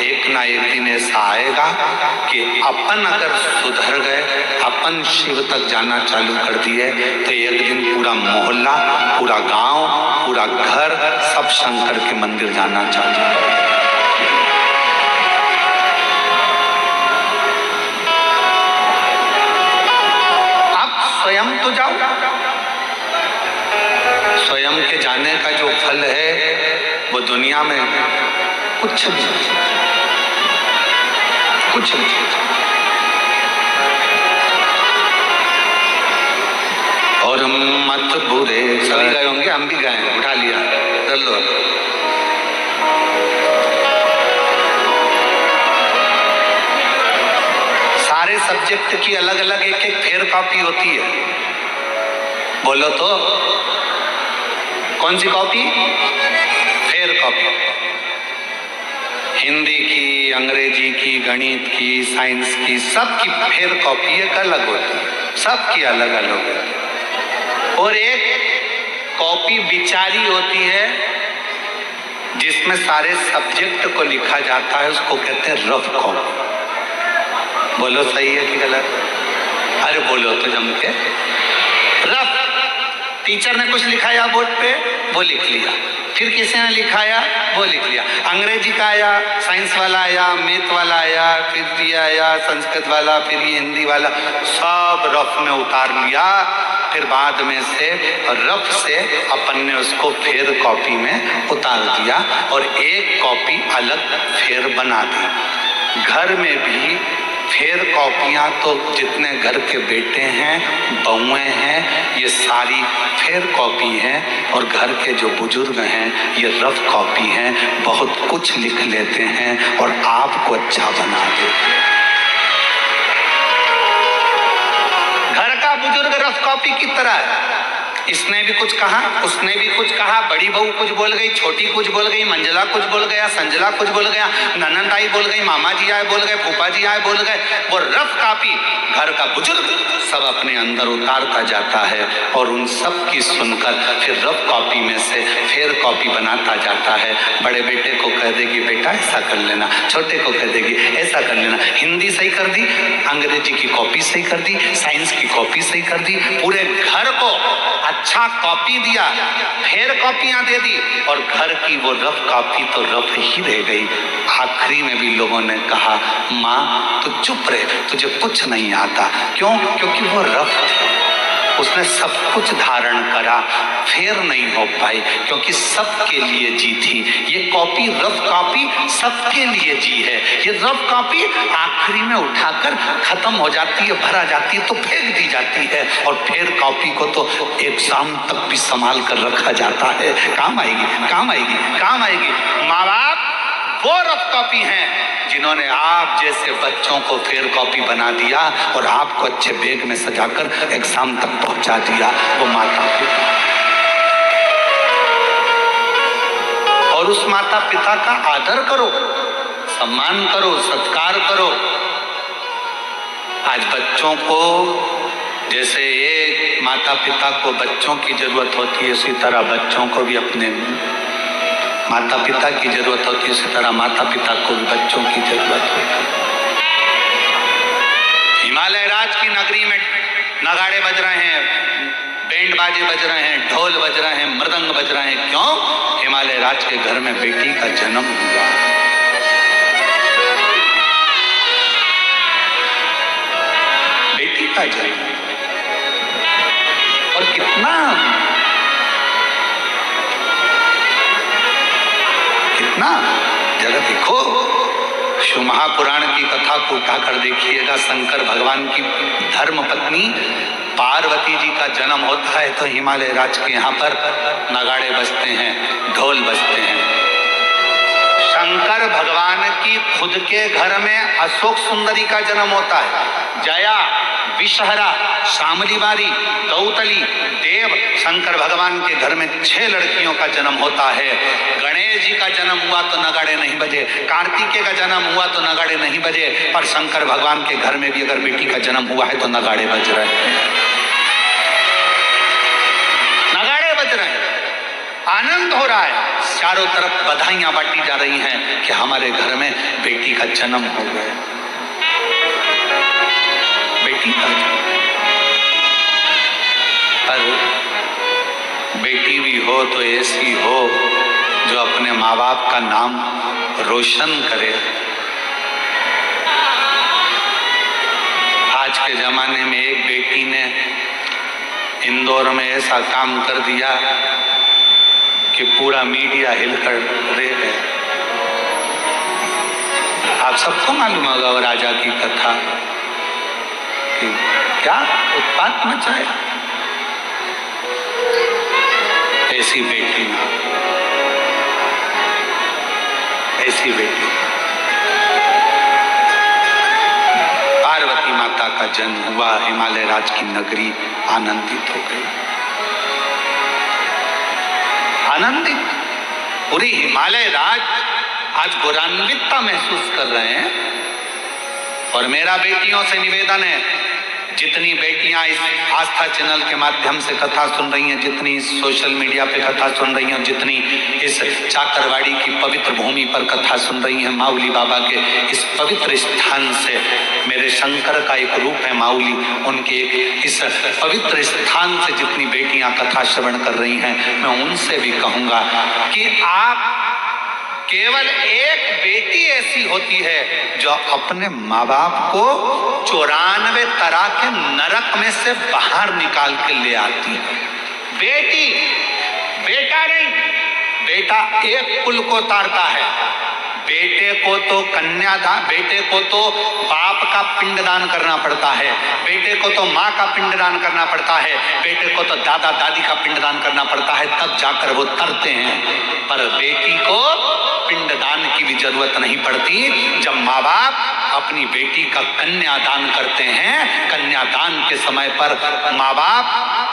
एक ना एक दिन ऐसा आएगा कि अपन अगर सुधर गए, अपन शिव तक जाना चालू कर दिए, तो एक दिन पूरा मोहल्ला, पूरा गांव, पूरा घर, सब शंकर के मंदिर जाना चालू कर दिए। स्वयं तो जाओ, स्वयं के जाने का जो फल है वो दुनिया में कुछ नहीं, कुछ नहीं। और मत बुरे, सभी गए होंगे, हम भी गए, उठा लिया, कर लो। सारे सब्जेक्ट की अलग अलग एक एक फेयर कॉपी होती है। बोलो तो कौन सी कॉपी? Fair copy. हिंदी की, अंग्रेजी की, गणित की, साइंस की, सबकी फेयर कॉपी एक अलग होती है, सबकी अलग अलग होती है। और एक कॉपी बिचारी होती है जिसमें सारे सब्जेक्ट को लिखा जाता है, उसको कहते हैं रफ कॉपी। बोलो सही है कि गलत? अरे बोलो तो जम के। रफ, टीचर ने कुछ लिखाया बोर्ड पे, वो लिख लिया, फिर किसी ने लिखाया, वो लिख लिया। अंग्रेजी का आया, साइंस वाला आया, मैथ वाला आया, फिर ये आया संस्कृत वाला, फिर ये हिंदी वाला, सब रफ में उतार लिया। फिर बाद में से रफ से अपन ने उसको फेयर कॉपी में उतार दिया और एक कॉपी अलग फेयर बना दी। घर में भी फेयर कॉपियाँ तो जितने घर के बेटे हैं, बहुएं हैं, ये सारी फेयर कॉपी हैं। और घर के जो बुजुर्ग हैं ये रफ कॉपी हैं, बहुत कुछ लिख लेते हैं और आपको अच्छा बना देते हैं। घर का बुजुर्ग रफ कॉपी की तरह है। इसने भी कुछ कहा, उसने भी कुछ कहा, बड़ी बहू कुछ बोल गई, छोटी कुछ बोल गई, मंजला कुछ बोल गया, संजला कुछ बोल गया, ननंद आई बोल गई, मामा जी आए बोल गए, फूफा जी आए बोल गए। वो रफ कॉपी घर का बुजुर्ग सब अपने अंदर उतारता जाता है और उन सब की सुनकर फिर रफ कॉपी में से फेयर कॉपी बनाता जाता है। बड़े बेटे को कह देगी बेटा ऐसा कर लेना, छोटे को कह देगी ऐसा कर लेना। हिंदी सही कर दी, अंग्रेजी की कॉपी सही कर दी, साइंस की कॉपी सही कर दी, पूरे घर को अच्छा कॉपी दिया, फेयर कॉपियां दे दी और घर की वो रफ कॉपी तो रफ ही रह गई। आखिरी में भी लोगों ने कहा माँ तू चुप रहे, तुझे कुछ नहीं आता। क्यों? क्योंकि वो रफ थी, उसने सब कुछ धारण करा, फेयर नहीं हो पाई क्योंकि सबके लिए जी थी। ये कॉपी, रफ कॉपी सबके लिए जी है। ये रफ कॉपी आखिरी में उठाकर खत्म हो जाती है, भरा जाती है तो फेंक दी जाती है। और फेयर कॉपी को तो एग्जाम तक भी संभाल कर रखा जाता है, काम आएगी, काम आएगी, काम आएगी। माँ बाप वो रफ कॉपी हैं जिन्होंने आप जैसे बच्चों को फेयर कॉपी बना दिया और आपको अच्छे बैग में सजाकर एग्जाम तक पहुंचा दिया, वो माता पिता। और उस माता पिता का आदर करो, सम्मान करो, सत्कार करो। आज बच्चों को जैसे एक माता पिता को बच्चों की जरूरत होती है, उसी तरह बच्चों को भी अपने माता पिता की जरूरत होती है, उसी तरह माता पिता को भी बच्चों की जरूरत होती है। हिमालय राज की नगरी में नगाड़े बज रहे हैं, बैंड बाजे बज रहे हैं, ढोल बज रहे हैं, मृदंग बज रहे हैं। क्यों? हिमालय राज के घर में बेटी का जन्म हुआ। बेटी का जन्म। और कितना जगह देखो, शिव महापुराण की कथा को उठाकर देखिएगा। शंकर भगवान की धर्म पत्नी पार्वती जी का जन्म होता है तो हिमालय राज के यहाँ पर नगाड़े बजते हैं, ढोल बजते हैं। शंकर भगवान की खुद के घर में अशोक सुंदरी का जन्म होता है। जया, विषहरा, शामलीबारी, गौतली, देव, शंकर भगवान के घर में 6 लड़कियों का जन्म होता है। गणेश जी का जन्म हुआ तो नगाड़े नहीं बजे, कार्तिकेय का जन्म हुआ तो नगाड़े नहीं बजे, पर शंकर भगवान के घर में भी अगर बेटी का जन्म हुआ है तो नगाड़े बज रहे हैं, नगाड़े बज रहे हैं। आनंद हो रहा है, चारों तरफ बधाइयां बांटी जा रही हैं कि हमारे घर में बेटी का जन्म हो गया। बेटी का पर बेटी भी हो तो ऐसी हो जो अपने माँ बाप का नाम रोशन करे। आज के जमाने में एक बेटी ने इंदौर में ऐसा काम कर दिया कि पूरा मीडिया हिलकर रह गया। आप सबको मालूम होगा वो राजा की कथा कि क्या उत्पात मचाया। ऐसी बेटी ना, ऐसी बेटी। पार्वती माता का जन्म हुआ, हिमालय राज की नगरी आनंदित हो गई। आनंदित, पूरी हिमालय राज आज गौरवान्वितता महसूस कर रहे हैं। और मेरा बेटियों से निवेदन है, जितनी बेटियां इस आस्था चैनल के माध्यम से कथा सुन रही हैं, जितनी सोशल मीडिया पे कथा सुन रही हैं, जितनी इस चाकरवाड़ी की पवित्र भूमि पर कथा सुन रही हैं, माउली बाबा के इस पवित्र स्थान से, मेरे शंकर का एक रूप है माउली, उनके इस पवित्र स्थान से जितनी बेटियां कथा श्रवण कर रही हैं, मैं उनसे भी कहूंगा कि आप, केवल एक बेटी ऐसी होती है जो अपने माँ बाप को 94 तरह के नरक में से बाहर निकाल के ले आती है। बेटी, बेटा नहीं। बेटा एक कुल को तारता है। बेटे को तो कन्यादान, बेटे को तो बाप का पिंडदान करना पड़ता है, बेटे को तो माँ का पिंडदान करना पड़ता है, बेटे को तो दादा दादी का पिंडदान करना पड़ता है, तब जाकर वो तरते हैं। पर बेटी को पिंडदान की भी जरूरत नहीं पड़ती। जब माँ बाप अपनी बेटी का कन्यादान करते हैं, कन्यादान के समय पर माँ बाप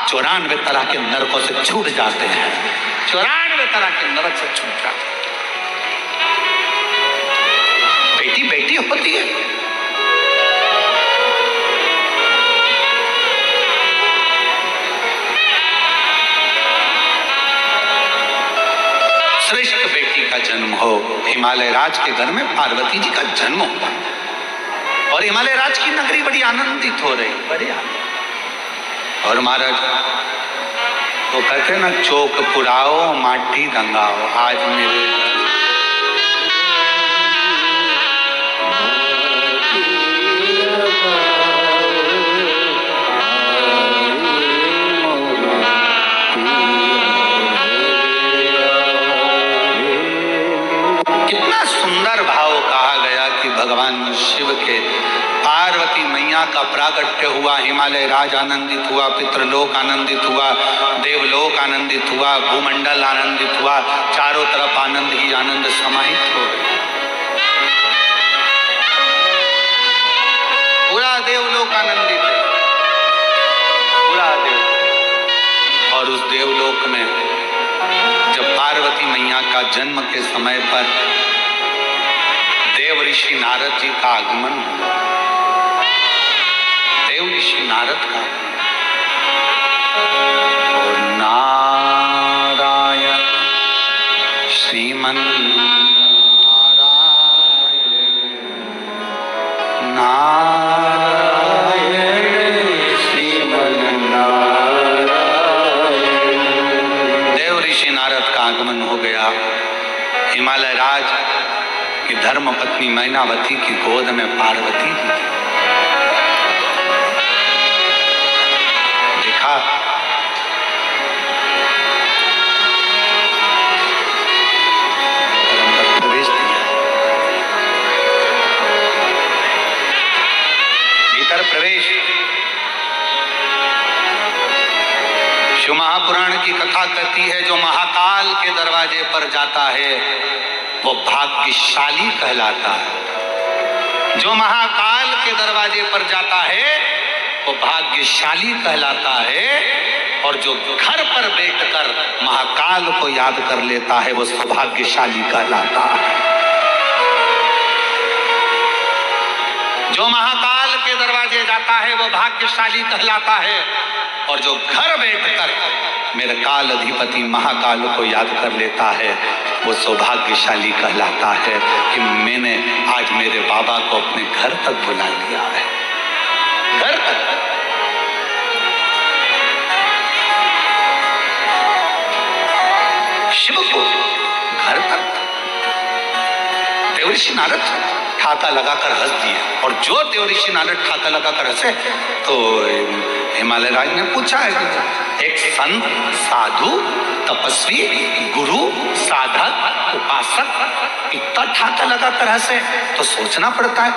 94 तरह के नरकों से छूट जाते हैं। 94 तरह के नरक से छूट जाते हैं। बेटी बेटी होती है। श्रेष्ठ बेटी का जन्म हो। हिमालय राज के घर में पार्वती जी का जन्म हुआ और हिमालय राज की नगरी बड़ी आनंदित हो रही, बड़ी आनंद। और महाराज वो कहते ना, चौक पुराओ माटी दंगाओ। आज मेरे भगवान शिव के पार्वती मैया का प्रागट्य हुआ, हिमालय राज आनंदित हुआ, पितृलोक आनंदित हुआ, देवलोक आनंदित हुआ, भूमंडल आनंदित हुआ, चारों तरफ आनंद ही आनंद समाहित हो गया। पूरा देवलोक आनंदित है, पूरा देव। और उस देवलोक में जब पार्वती मैया का जन्म के समय पर देव ऋषि नारद जी का आगमन हुआ, देव ऋषि नारद का और नारायण श्रीमन नारायण श्रीमन नारायण। देव ऋषि नारद का आगमन हो गया। हिमालय राज कि धर्म पत्नी मैनावती की गोद में पार्वती जी देखा। प्रवेश दिया, भीतर प्रवेश। शिव महापुराण की कथा कहती है, जो महाकाल के दरवाजे पर जाता है वो भाग्यशाली कहलाता है। जो महाकाल के दरवाजे पर जाता है वो भाग्यशाली कहलाता है। और जो घर पर बैठकर महाकाल को याद कर लेता है वो सौभाग्यशाली कहलाता है। जो महाकाल के दरवाजे जाता है वो भाग्यशाली कहलाता है। और जो घर बैठकर मेरे काल अधिपति महाकाल को याद कर लेता है वो सौभाग्यशाली कहलाता है कि मैंने आज मेरे बाबा को अपने घर तक बुला लिया है। घर तक। शिव को घर तक। देवऋषि नारद ठाका लगाकर हंस दिए। और जो देवऋषि नारद ठाका लगाकर हंसे तो हिमालय राज ने पूछा है कि एक संत, साधु, तपस्वी, गुरु, साधक, उपासक इतना ठाका लगा कर हंसे तो सोचना पड़ता है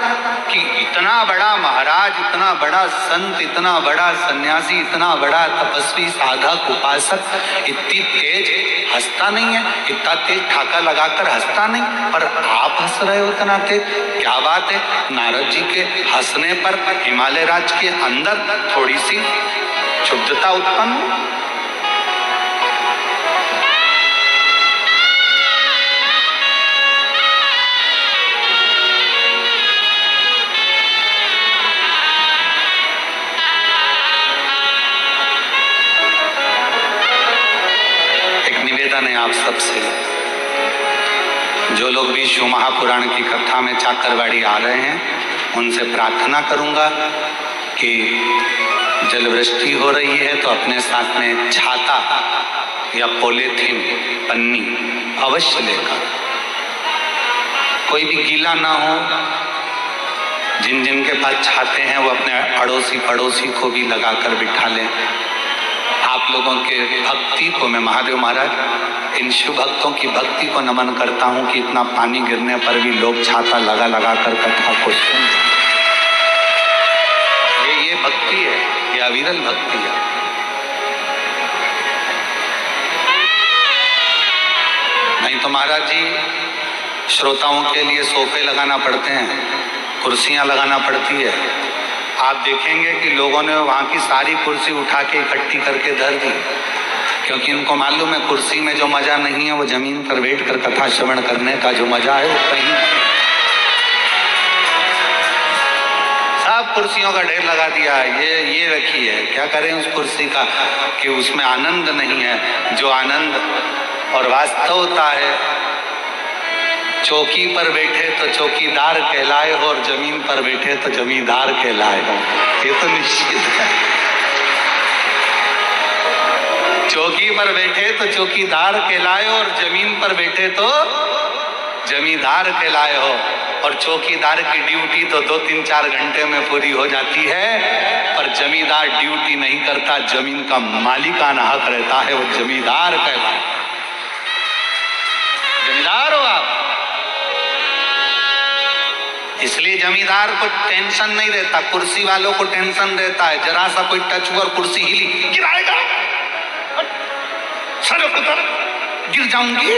कि इतना बड़ा महाराज, इतना बड़ा संत, इतना बड़ा सन्यासी, इतना बड़ा तपस्वी, साधक, उपासक इतनी तेज हंसता नहीं है, इतना तेज ठाका लगाकर हंसता नहीं, पर आप हंस रहे हो इतना तेज, क्या बात है? नारद जी के हंसने पर हिमालय राज के अंदर थोड़ी सी क्षुब्धता उत्पन्न हुई। एक निवेदन है आप सबसे, जो लोग भी शिव महापुराण की कथा में चाकरवाड़ी आ रहे हैं उनसे प्रार्थना करूंगा कि जल वृष्टि हो रही है तो अपने साथ में छाता या पॉलीथीन पन्नी अवश्य लेकर, कोई भी गीला ना हो। जिन जिन के पास छाते हैं वो अपने अड़ोसी पड़ोसी को भी लगाकर बिठा लें। आप लोगों के भक्ति को मैं, महादेव महाराज इन शिव भक्तों की भक्ति को नमन करता हूं कि इतना पानी गिरने पर भी लोग छाता लगा लगा कर कथा को सुन। ये भक्ति है, ये अविरल भक्ति है। नहीं तो महाराज जी श्रोताओं के लिए सोफे लगाना पड़ते हैं, कुर्सियां लगाना पड़ती है। आप देखेंगे कि लोगों ने वहां की सारी कुर्सी उठा के इकट्ठी करके धर दी, क्योंकि इनको मालूम है कुर्सी में जो मजा नहीं है वो जमीन पर बैठकर कथा श्रवण करने का जो मजा है वो कहीं। सब कुर्सियों का ढेर लगा दिया, ये रखी है, क्या करें उस कुर्सी का कि उसमें आनंद नहीं है। जो आनंद और वास्तवता है, चौकी पर बैठे तो चौकीदार कहलाए हो और जमीन पर बैठे तो जमींदार कहलाए हो, ये तो निश्चित है। चौकी पर बैठे तो चौकीदार कहलाए और जमीन पर बैठे तो जमींदार कहलाए हो। और चौकीदार की ड्यूटी तो 2-3-4 घंटे में पूरी हो जाती है, पर जमींदार ड्यूटी नहीं करता, जमीन का मालिकाना हक रहता है, वो जमींदार कहलाए। जमींदार हो आप, इसलिए जमींदार को टेंशन नहीं रहता, कुर्सी वालों को टेंशन रहता है। जरा सा कोई टच हुआ और कुर्सी हिली, गिराएगा, सर उतर, गिर जाऊंगी।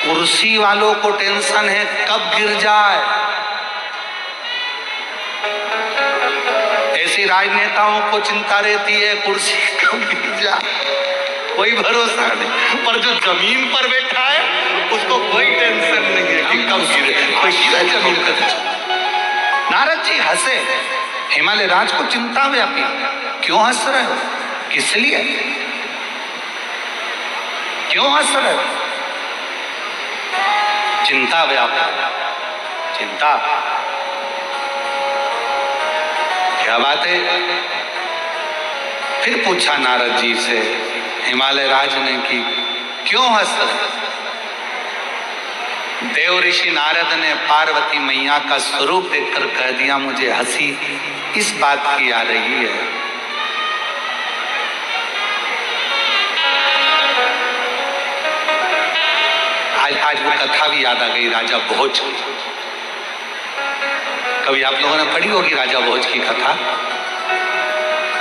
कुर्सी वालों को टेंशन है कब गिर जाए। ऐसी राजनेताओं को चिंता रहती है कुर्सी कब गिर जाए, कोई भरोसा नहीं। पर जो जमीन पर बैठा है उसको कोई टेंशन नहीं है कि कब गिरे, कोई गिरा जमीन पर। नारद जी हंसे, हिमालय राज को चिंता व्यापी, क्यों हंस रहे हो, किस लिए, क्यों हंस रहे हो? चिंता व्यापी, चिंता, क्या बात है? फिर पूछा नारद जी से हिमालय राज ने कि क्यों हंस रहे? देव ऋषि नारद ने पार्वती मैया का स्वरूप देखकर कह दिया, मुझे हंसी इस बात की आ रही है आज वो कथा भी याद आ गई, राजा भोज। कभी आप लोगों ने पढ़ी होगी राजा भोज की कथा।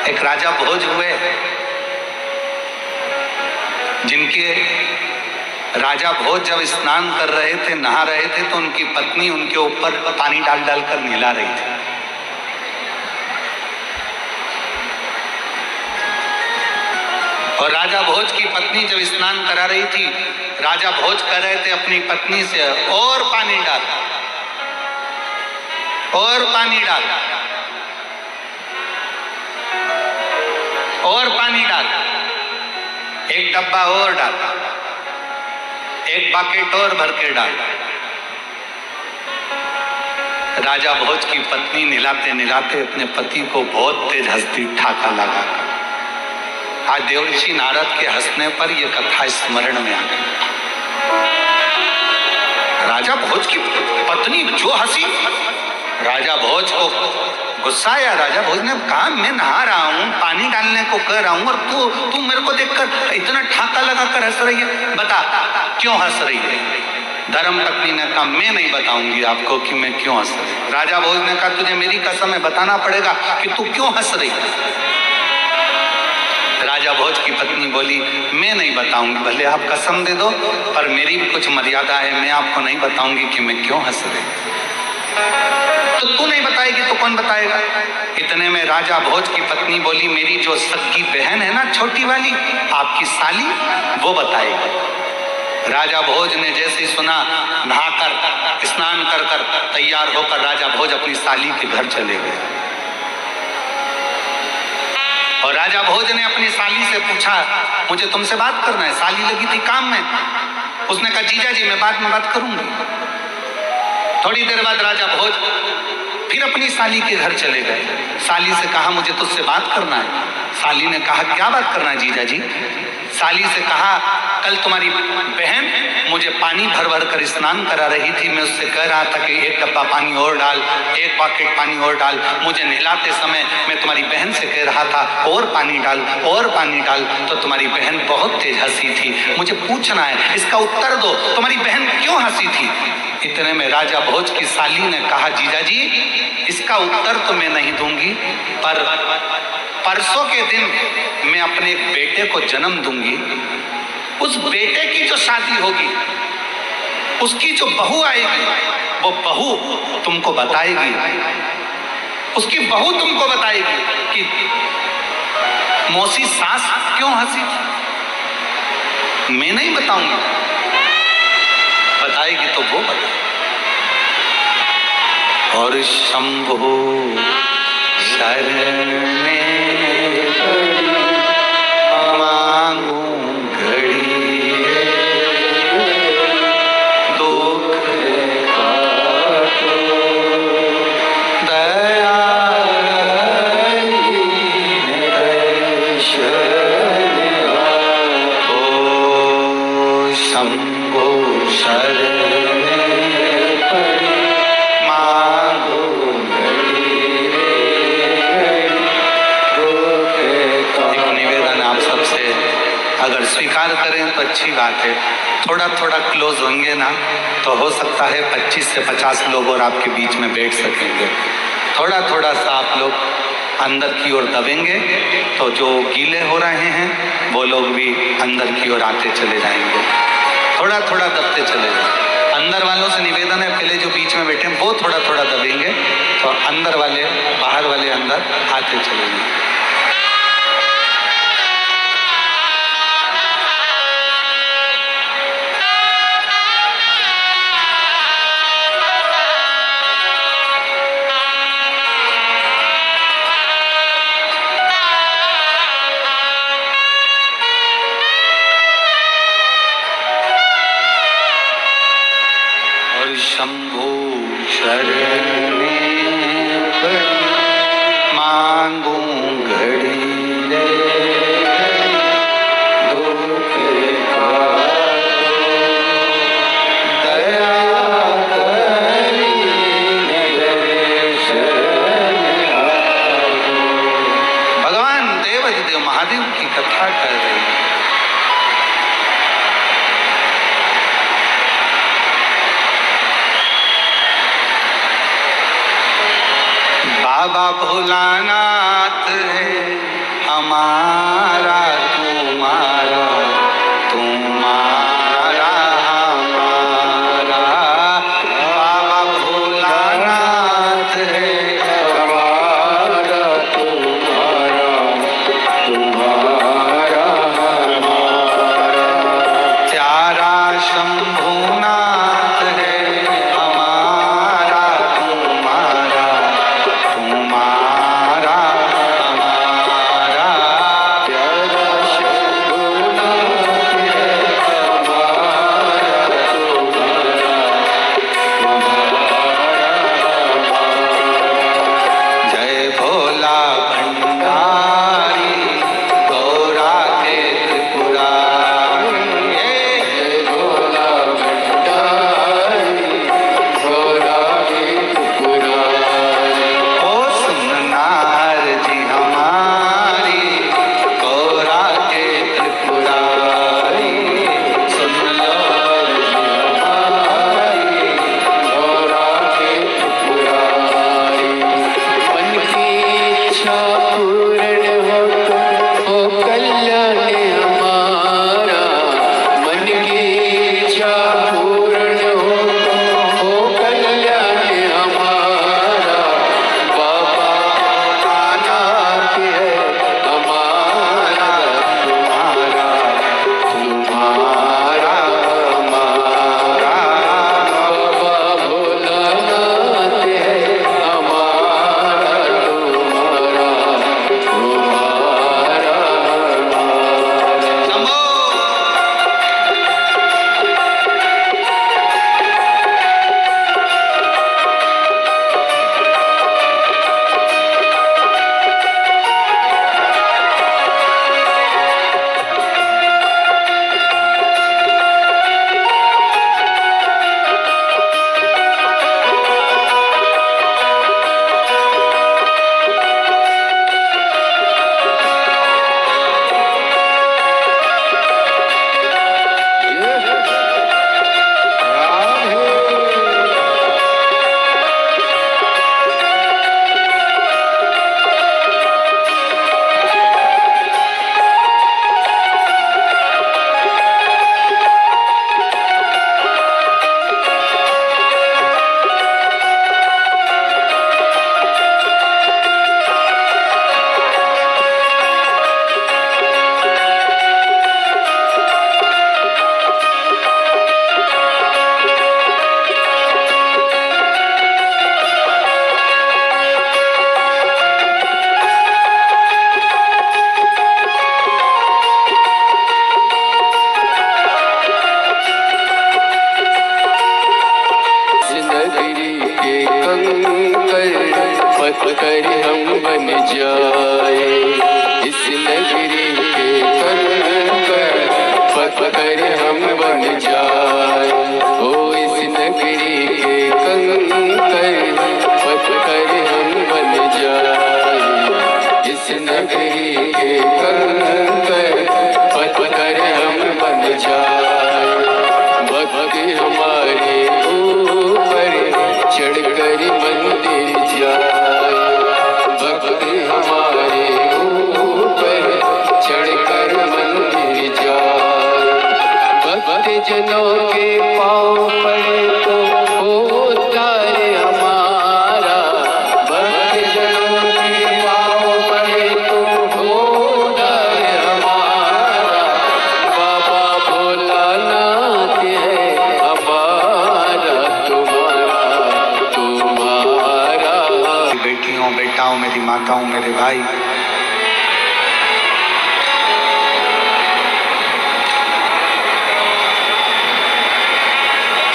एक राजा भोज हुए जिनके राजा भोज जब स्नान कर रहे थे, नहा रहे थे, तो उनकी पत्नी उनके ऊपर पानी डाल डालकर नहला रही थी। और राजा भोज की पत्नी जब स्नान करा रही थी, राजा भोज कह रहे थे अपनी पत्नी से, और पानी डाल, और पानी डाल, और पानी डाल, एक डब्बा और डाल, एक बकेट और भर के डाल। राजा भोज की पत्नी नहलाते नहलाते अपने पति को बहुत तेज हंसती ठाका लगा। आज देवर्षि नारद के हंसने पर यह कथा स्मरण में आ गई। राजा भोज की पत्नी जो हंसी, राजा भोज को गुस्सा आया। राजा भोज ने कहा मैं नहा रहा हूँ, पानी डालने को कह रहा हूँ और तू मेरे को देखकर इतना ठाका लगा कर हंस रही है, बता क्यों हंस रही है? धर्म पत्नी ने कहा मैं नहीं बताऊंगी आपको कि मैं क्यों हंस रही। राजा भोज ने कहा तुझे मेरी कसम है बताना पड़ेगा कि तू क्यों हंस रही। राजा भोज की पत्नी बोली मैं नहीं बताऊंगी, भले आप कसम दे दो पर मेरी भी कुछ मर्यादा है, मैं आपको नहीं बताऊंगी कि मैं क्यों हंस रही। तो तू नहीं बताएगी तो कौन बताएगा? इतने में राजा भोज की पत्नी बोली मेरी जो सगी बहन है ना छोटी वाली, आपकी साली, वो बताएगी। राजा भोज ने जैसे ही सुना, नहाकर स्नान कर कर तैयार होकर राजा भोज अपनी साली के घर चले गए। और राजा भोज ने अपनी साली से पूछा मुझे तुमसे बात करना है। साली लगी थी काम में, उसने कहा जीजा जी मैं बाद में बात करूंगी। थोड़ी देर बाद राजा भोज फिर अपनी साली के घर चले गए। साली से कहा मुझे तुझसे बात करना है। साली ने कहा क्या बात करना है जीजा जी? साली से कहा कल तुम्हारी बहन मुझे पानी भर भर कर स्नान करा रही थी, मैं उससे कह रहा था कि एक डब्बा पानी और डाल, एक बकेट पानी और डाल। मुझे नहलाते समय मैं तुम्हारी बहन से कह रहा था और पानी डाल और पानी डाल, तो तुम्हारी बहन बहुत तेज हंसी थी। मुझे पूछना है, इसका उत्तर दो, तुम्हारी बहन क्यों हंसी थी? इतने में राजा भोज की साली ने कहा जीजा जी इसका उत्तर तो मैं नहीं दूंगी, पर परसों के दिन मैं अपने एक बेटे को जन्म दूंगी। उस बेटे की जो शादी होगी, उसकी जो बहू आएगी, वो बहू तुमको बताएगी, उसकी बहू तुमको बताएगी कि मौसी सास क्यों हंसी थी। मैं नहीं बताऊंगी, बताएगी तो वो बताएगी। और शंभो शरण में मांगू घड़ी, दुख काटो दया ओ शंभो शरण अगर स्वीकार करें तो अच्छी बात है। थोड़ा थोड़ा क्लोज होंगे ना तो हो सकता है 25 से 50 लोग और आपके बीच में बैठ सकेंगे। थोड़ा थोड़ा सा आप लोग अंदर की ओर दबेंगे तो जो गीले हो रहे हैं वो लोग भी अंदर की ओर आते चले जाएंगे। थोड़ा थोड़ा दबते चले जाएंगे। अंदर वालों से निवेदन है पहले जो बीच में बैठे हैं वो थोड़ा थोड़ा दबेंगे तो अंदर वाले बाहर वाले अंदर आते चले जाएंगे। शंभो शरण मांगू घड़ी रे, दुख दया करी भगवान देव महादेव की कथा कर रहे हैं। बाबा भोलानाथ है हमारा, तुम्हारा तुम्हारा हमारा। बाबा भोलानाथ है हमारा, तुम्हारा तुम्हारा हमारा। प्यारा शंभुनाथ है हमारा, तुम्हारा तुम्हारा हमारा। प्यारा शंभुनाथ
इच्छा पूर्ण हो कल्याण हमारा। मन की इच्छा पूर्ण हो कल्याण हमारा। बाबा नाथ है हमारा तुम्हारा, तुम्हारा हमारा। बाबा भोलानाथ है हमारा तुम्हारा, तुम्हारा हमारा। कर हम बन जाए, इस नगरी के कंकर पत्थर हम बन जाए। ओ इस नगरी के कंकर पत्थर हम बन जाए, इस नगरी के कंकर पत्थर हम बन जाए। भक्त हमारे ऊपर चढ़कर मंदिर जाए, भक्त हमारे ऊपर चढ़कर मंदिर जाए। भक्त जनों के पाँव पड़े तो होता है हमारा, भक्त जनों के पाँव पड़े तो होता है हमारा। बाबा भोलानाथ है हमारा तुम्हारा, तुम्हारा।
बेटियों बेटाओं, मेरी माताओं, मेरे भाई,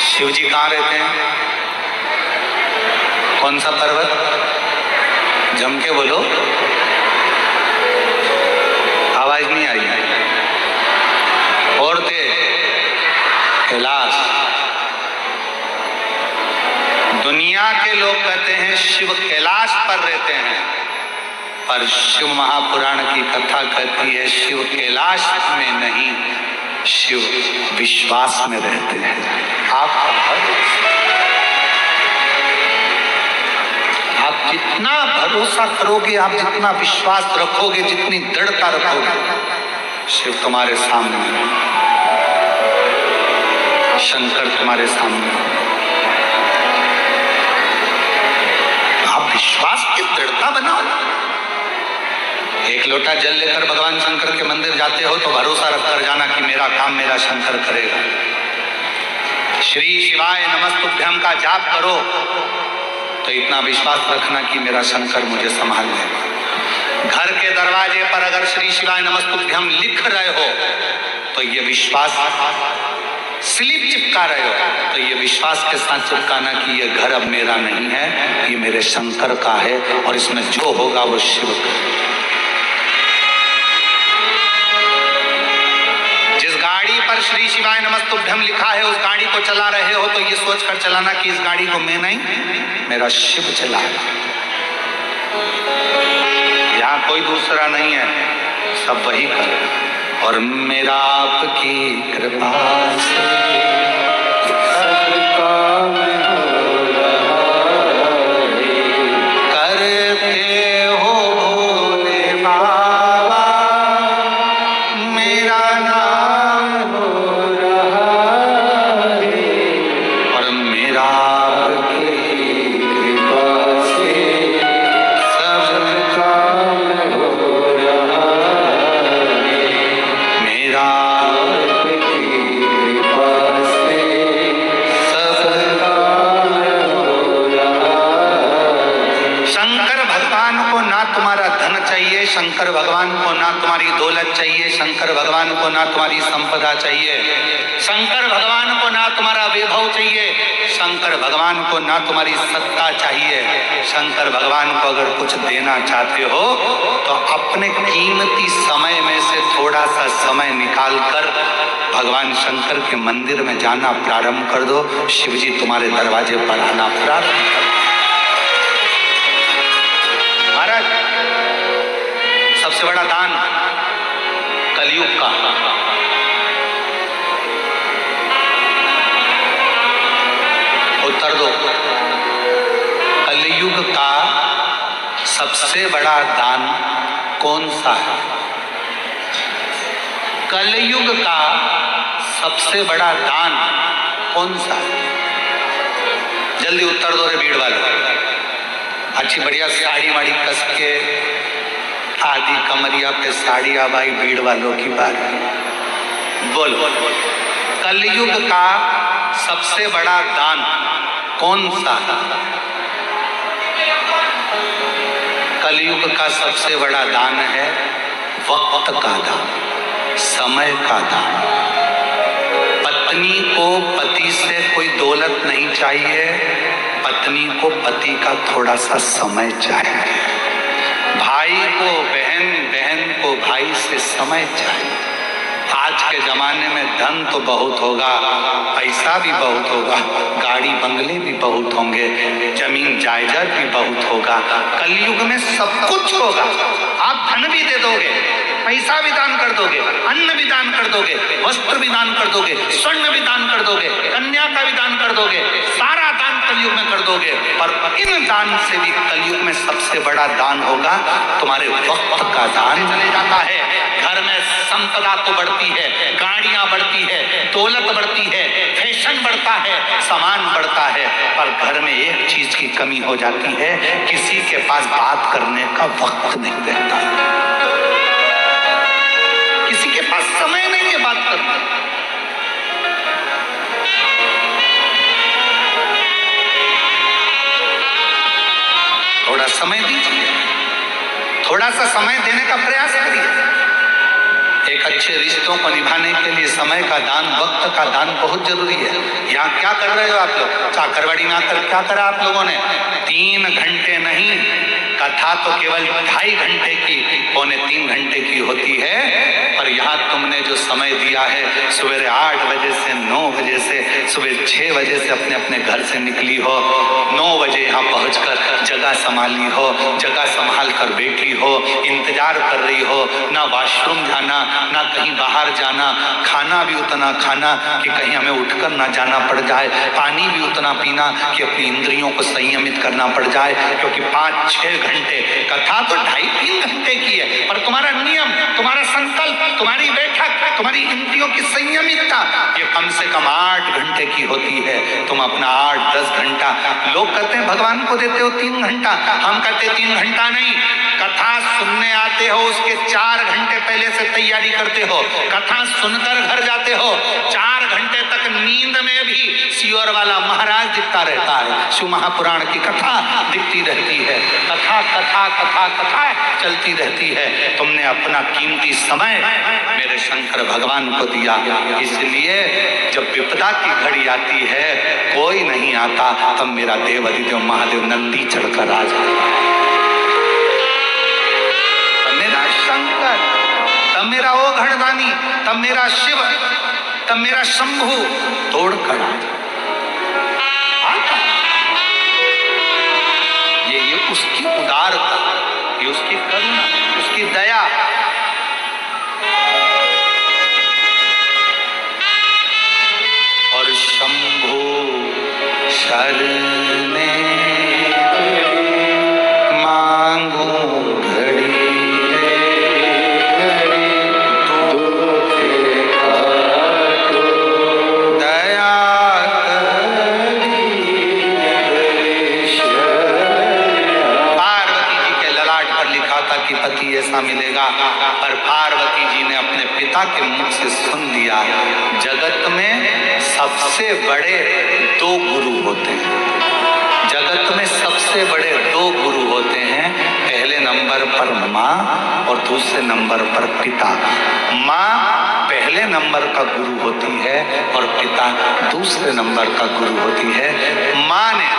शिव जी कहाँ रहते हैं? कौन सा पर्वत? जम के बोलो, आवाज नहीं आई। और थे कैलाश। दुनिया के लोग कहते हैं शिव कैलाश पर रहते हैं, पर शिव महापुराण की कथा कहती है शिव कैलाश में नहीं, शिव विश्वास में रहते हैं। आप जितना भरोसा करोगे, आप जितना विश्वास रखोगे, जितनी दृढ़ता रखोगे, शिव तुम्हारे सामने, शंकर तुम्हारे सामने। आप विश्वास की दृढ़ता बनाओ। एक लोटा जल लेकर भगवान शंकर के मंदिर जाते हो तो भरोसा रखकर जाना कि मेरा काम मेरा शंकर करेगा। श्री शिवाय नमस्तुभ्यम का जाप करो तो इतना विश्वास रखना कि मेरा शंकर मुझे संभाल लेगा। घर के दरवाजे पर अगर श्री शिवाय नमस्तुभ्यम लिख रहे हो तो ये विश्वास, स्लिप चिपका रहे हो तो ये विश्वास के साथ चिपकाना कि ये घर अब मेरा नहीं है, ये मेरे शंकर का है और इसमें जो होगा वो शिव का। पर श्री शिवाय नमस्तुभ्यम लिखा है, उस गाड़ी को चला रहे हो तो ये सोचकर चलाना कि इस गाड़ी को मैं नहीं, मेरा शिव चलाएगा। यहाँ कोई दूसरा नहीं है, सब वही कर। और मेरा आपकी कृपा से सब काम हो रहा है। करते हो तुम्हारा धन चाहिए शंकर भगवान को, ना तुम्हारी दौलत चाहिए शंकर भगवान को, ना तुम्हारी संपदा चाहिए शंकर भगवान को, ना तुम्हारा वैभव चाहिए शंकर भगवान को, ना तुम्हारी सत्ता चाहिए शंकर भगवान को। अगर कुछ देना चाहते हो तो अपने कीमती समय में से थोड़ा सा समय निकालकर भगवान शंकर के मंदिर में जाना प्रारंभ कर दो। शिव जी तुम्हारे दरवाजे पर आना प्रारंभ कर दो। महाराज, सबसे बड़ा दान कलयुग का, उत्तर दो, कलयुग का सबसे बड़ा दान कौन सा है? कलयुग का सबसे बड़ा दान कौन सा है? जल्दी उत्तर दो रे भीड़ वालों। अच्छी बढ़िया साड़ी वाड़ी कस के आदि कमरिया पे साड़ी आबाई भीड़ वालों की बात। बोलो, कलयुग का सबसे बड़ा दान कौन सा है? कलयुग का सबसे बड़ा दान है वक्त का दान, समय का दान। पत्नी को पति से कोई दौलत नहीं चाहिए, पत्नी को पति का थोड़ा सा समय चाहिए। भाई को बहन, बहन को भाई से समय चाहिए। आज के जमाने में धन तो बहुत होगा, पैसा भी बहुत होगा, गाड़ी बंगले भी बहुत होंगे, जमीन जायदाद भी बहुत होगा। कलयुग में सब कुछ होगा। आप धन भी दे दोगे, पैसा भी दान कर दोगे, अन्न भी दान कर दोगे, वस्त्र भी दान कर दोगे, स्वर्ण भी दान कर दोगे, कन्या का भी दान कर दोगे, सारा दान कलयुग में कर दोगे। पर इन दान से भी कलयुग में सबसे बड़ा दान होगा तुम्हारे वक्त का दान। चले जाता है, घर में संपदा तो बढ़ती है, गाड़ियां बढ़ती है, दौलत बढ़ती है, फैशन बढ़ता है, सामान बढ़ता है, पर घर में एक चीज की कमी हो जाती है, किसी के पास बात करने का वक्त नहीं रहता, किसी के पास समय नहीं है बात करने। थोड़ा समय दीजिए, थोड़ा सा समय देने का प्रयास करिए। एक अच्छे रिश्तों को निभाने के लिए समय का दान, वक्त का दान बहुत जरूरी है। यहाँ क्या कर रहे हो आप लोग? चाकरवाड़ी में आकर क्या करा आप लोगों ने? 3 घंटे नहीं, कथा तो केवल 2.5 घंटे की, 2.25 घंटे की होती है। पर यहाँ तुमने जो समय दिया है, सुबह 8 बजे से 9 बजे से, सुबह 6 बजे से अपने अपने घर से निकली हो, 9 बजे यहाँ पहुँचकर जगह संभाली हो, जगह संभाल कर बैठी हो, इंतजार कर रही हो, ना वॉशरूम जाना, ना कहीं बाहर जाना, खाना भी उतना खाना कि कहीं हमें उठकर ना जाना पड़ जाए, पानी भी उतना पीना कि अपनी इंद्रियों को संयमित करना पड़ जाए, क्योंकि 5-6 घंटे, कथा तो 2.5-3 घंटे की है, पर तुम्हारा नियम, तुम्हारा संकल्प, तुम्हारी बैठक, तुम्हारी इंद्रियों की संयमितता ये कम से कम 8 घंटे की होती है। तुम अपना 8-10 घंटा, लोग कहते हैं भगवान को देते हो 3 घंटा, हम कहते 3 घंटा नहीं, कथा सुनने आते हो उसके 4 घंटे पहले से तैयारी करते हो, कथा सुनकर घर जाते हो, 4 घंटे तक नींद में भी सियोर वाला महाराज दिखता रहता है, शिव महापुराण की कथा दिखती रहती है, कथा कथा कथा कथा चलती रहती है। तुमने अपना कीमती समय मेरे शंकर भगवान को दिया, इसलिए जब विपदा की घड़ी आती है, कोई नहीं आता, तब मेरा देव अधिदेव महादेव नंदी चढ़कर आ जाता है, मेरा शंकर, तब मेरा ओघड़दानी, तब मेरा शिव, तब मेरा शंभु दौड़ कर आता। ये उसकी उदारता, ये उसकी करुणा, उसकी दया। और शंभु शरणे मांगू घड़ी, पति ऐसा मिलेगा, पर पार्वती जी ने अपने पिता के मुख से सुन लिया, जगत में सबसे बड़े 2 गुरु होते हैं। जगत जगत में सबसे बड़े दो गुरु होते हैं, पहले नंबर पर माँ और दूसरे नंबर पर पिता। माँ पहले नंबर का गुरु होती है और पिता दूसरे नंबर का गुरु होती है। माँ ने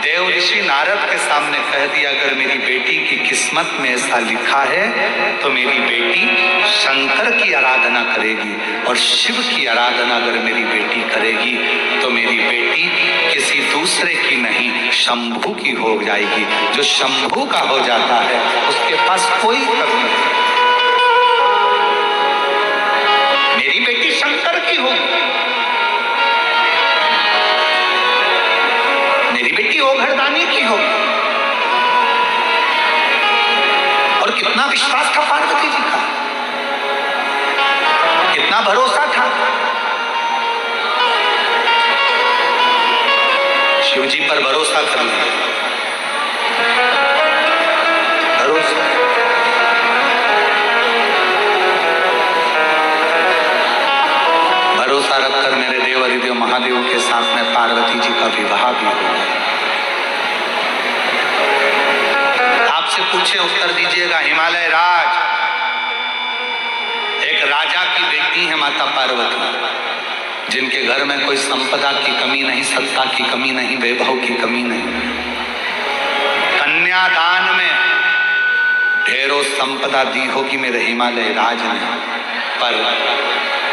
देव ऋषि नारद के सामने कह दिया, अगर मेरी बेटी की किस्मत में ऐसा लिखा है तो मेरी बेटी शंकर की आराधना करेगी, और शिव की आराधना अगर मेरी बेटी करेगी तो मेरी बेटी किसी दूसरे की नहीं शंभू की हो जाएगी। जो शंभू का हो जाता है उसके पास कोई कमी नहीं। मेरी बेटी शंकर की होगी, मेरी बेटी ओघरदानी की होगी। और कितना विश्वास था पार्वती जी का, कितना भरोसा था। शिव जी पर भरोसा कर लिया, भरोसा। भरोसा रखकर मेरे देव अधिदेव महादेव के साथ में पार्वती जी का विवाह भी हो गया। आपसे पूछे उत्तर दीजिएगा। हिमालय राज, एक राजा की बेटी है माता पार्वती, जिनके घर में कोई संपदा की कमी नहीं, सत्ता की कमी नहीं, वैभव की कमी नहीं। कन्यादान में ढेरों संपदा दी होगी मेरे हिमालय राज ने, पर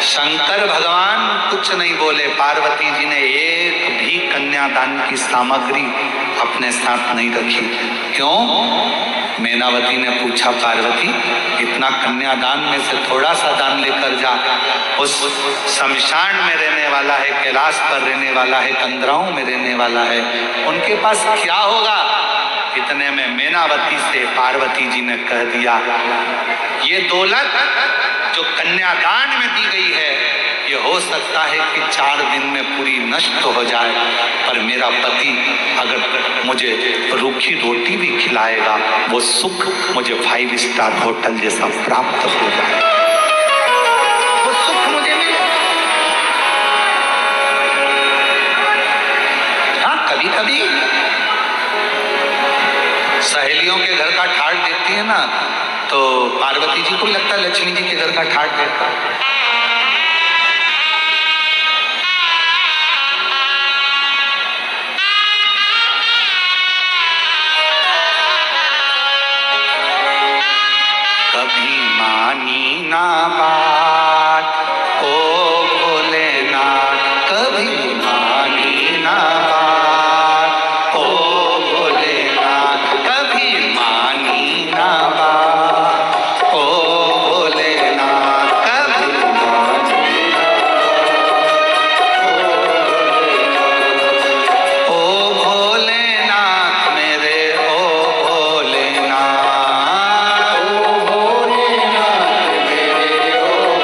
शंकर भगवान कुछ नहीं बोले। पार्वती जी ने एक भी कन्यादान की सामग्री अपने साथ नहीं रखी। क्यों? मैनावती ने पूछा, पार्वती इतना कन्यादान में से थोड़ा सा दान लेकर जा। उस शमशान में रहने वाला है, कैलाश पर रहने वाला है, कंदराओं में रहने वाला है, उनके पास क्या होगा? इतने में मैनावती से पार्वती जी ने कह दिया, ये दौलत जो कन्यादान में दी गई है, ये हो सकता है कि 4 दिन में पूरी नष्ट हो जाए, पर मेरा पति अगर मुझे रूखी रोटी भी खिलाएगा, वो सुख मुझे 5 स्टार होटल जैसा प्राप्त हो जाए, वो सुख मुझे मिले। हाँ, कभी कभी सहेलियों के घर का ठाट देखती है ना, तो पार्वती जी को लगता है लक्ष्मी जी के घर का ठाट देखा। कभी मानी ना बात ओ भोलेनाथ, कभी मानी ना बात ओ भोलेनाथ, कभी मानी ना बात ओ भोलेनाथ, कभी मानी ना ओ भोलेनाथ, मेरे ओ भोलेनाथ, ओ भोलेनाथ मेरे ओ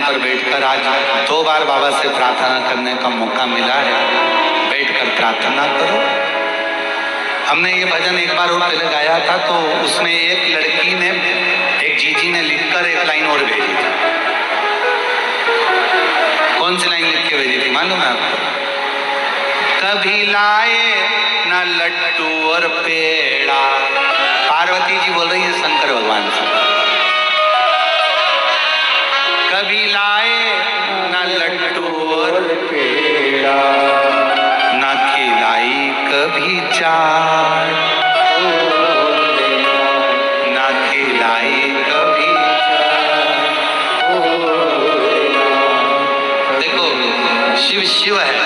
स्थान पर बैठकर आज 2 बार बाबा से प्रार्थना करने का मौका मिला है, बैठकर प्रार्थना करो। हमने ये भजन एक बार और पहले गाया था, तो उसमें एक लड़की ने, एक जीजी ने लिखकर एक लाइन और भेजी थी। कौन सी लाइन लिख के भेजी थी मालूम है आपको? कभी लाए न लड्डू और पेड़ा। पार्वती जी बोल रही है शंकर भगवान से, कभी लाए न लड्डू और पेड़ा, न खिलाई कभी चाट, न खिलाई कभी चाट। देखो शिव शिव है,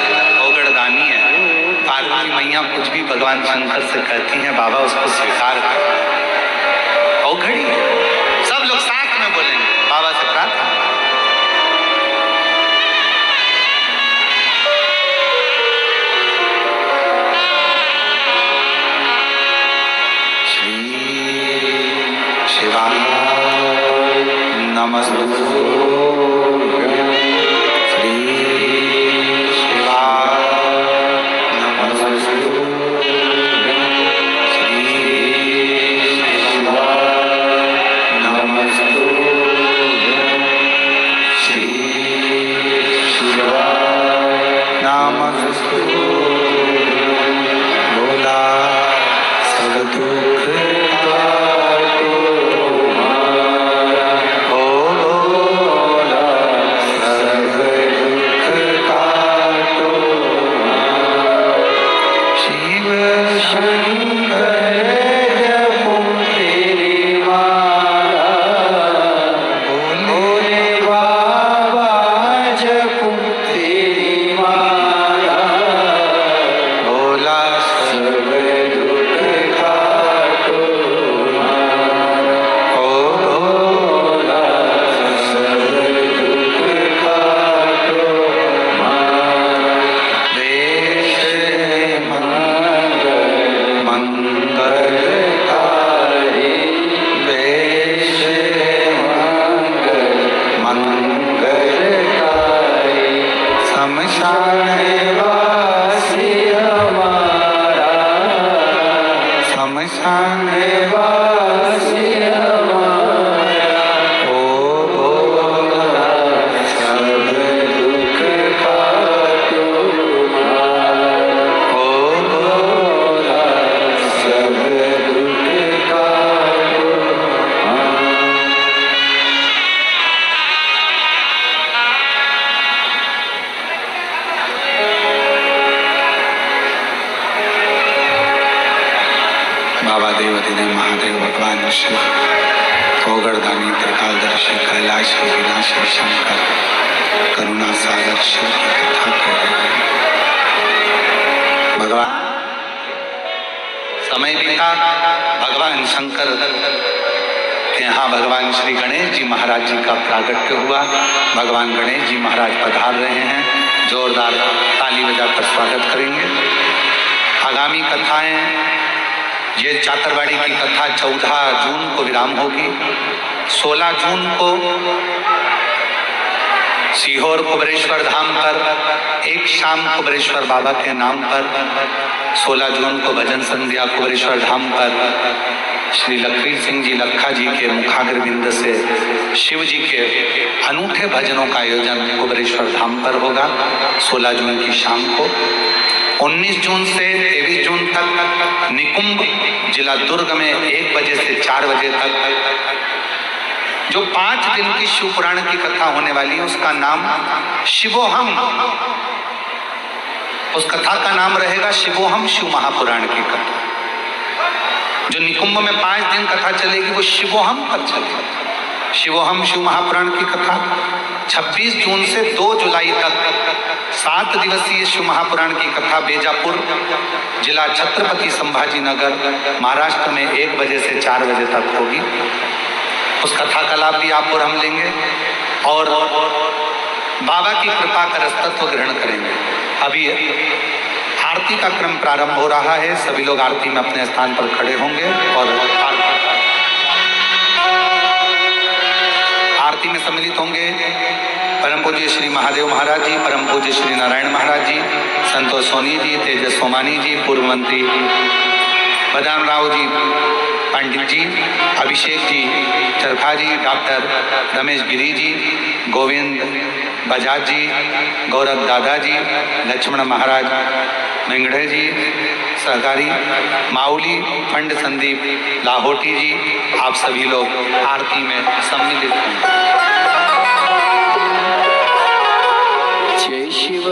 ओगड़दानी है। पार्वती मैया कुछ भी भगवान शंकर से कहती हैं, बाबा उसको स्वीकार कर। औघड़ी सब लोग साथ में बोलेंगे बाबा से प्रार्थना। श्री शिवाय नमस्तुभ्यं। बाबा देवाधिदेव महादेव भगवान शिव, ओगड़दानी त्रिकालदर्शी कैलाशी विनाशी शंकर, करुणा सागर शिव की कथा कर रहे हैं। भगवान समय बीता, भगवान शंकर के यहाँ भगवान श्री गणेश जी महाराज जी का प्रागट्य हुआ। भगवान गणेश जी महाराज पधार रहे हैं, जोरदार ताली बजाकर स्वागत करेंगे। आगामी कथाएं, ये चाकरवाड़ी की कथा 14 जून को विराम होगी। 16 जून को सीहोर कुबरेश्वर धाम पर एक शाम कुबरेश्वर बाबा के नाम पर, 16 जून को भजन संध्या कुबरेश्वर धाम पर श्री लखवीर सिंह जी लखा जी के मुखाग्र बिंद से शिव जी के अनूठे भजनों का आयोजन कुबरेश्वर धाम पर होगा 16 जून की शाम को। 19 जून से 23 जून तक निकुंभ जिला दुर्ग में 1 बजे से 4 बजे तक जो 5 दिन की शिव पुराण की कथा होने वाली है, उसका नाम शिवोहम, उस कथा का नाम रहेगा शिवोहम, शिव महापुराण की कथा। जो निकुंभ में 5 दिन कथा चलेगी वो शिवोहम पर चलेगी। शिवोहम शिव महापुराण की कथा 26 जून से 2 जुलाई तक 7 दिवसीय शिव महापुराण की कथा बेजापुर जिला छत्रपति संभाजी नगर महाराष्ट्र में 1 बजे से 4 बजे तक होगी। उस कथा का लाभ भी आप और हम लेंगे और बाबा की कृपा का रसतत्व ग्रहण करेंगे। अभी आरती का क्रम प्रारंभ हो रहा है, सभी लोग आरती में अपने स्थान पर खड़े होंगे और आरती में सम्मिलित होंगे। पूज्य श्री महादेव महाराज जी, परम पूज्य श्री नारायण महाराज जी, संतोष सोनी जी, तेजस सोमानी जी, पूर्व मंत्री बदाम राव जी पंडित जी, अभिषेक जी चरखा जी, डॉक्टर रमेश गिरी जी, गोविंद बजाज जी, गौरव दादा जी, लक्ष्मण महाराज मेंगड़े जी, सहकारी माउली फंड संदीप लाहौटी जी, आप सभी लोग आरती में सम्मिलित हैं।
जय शिव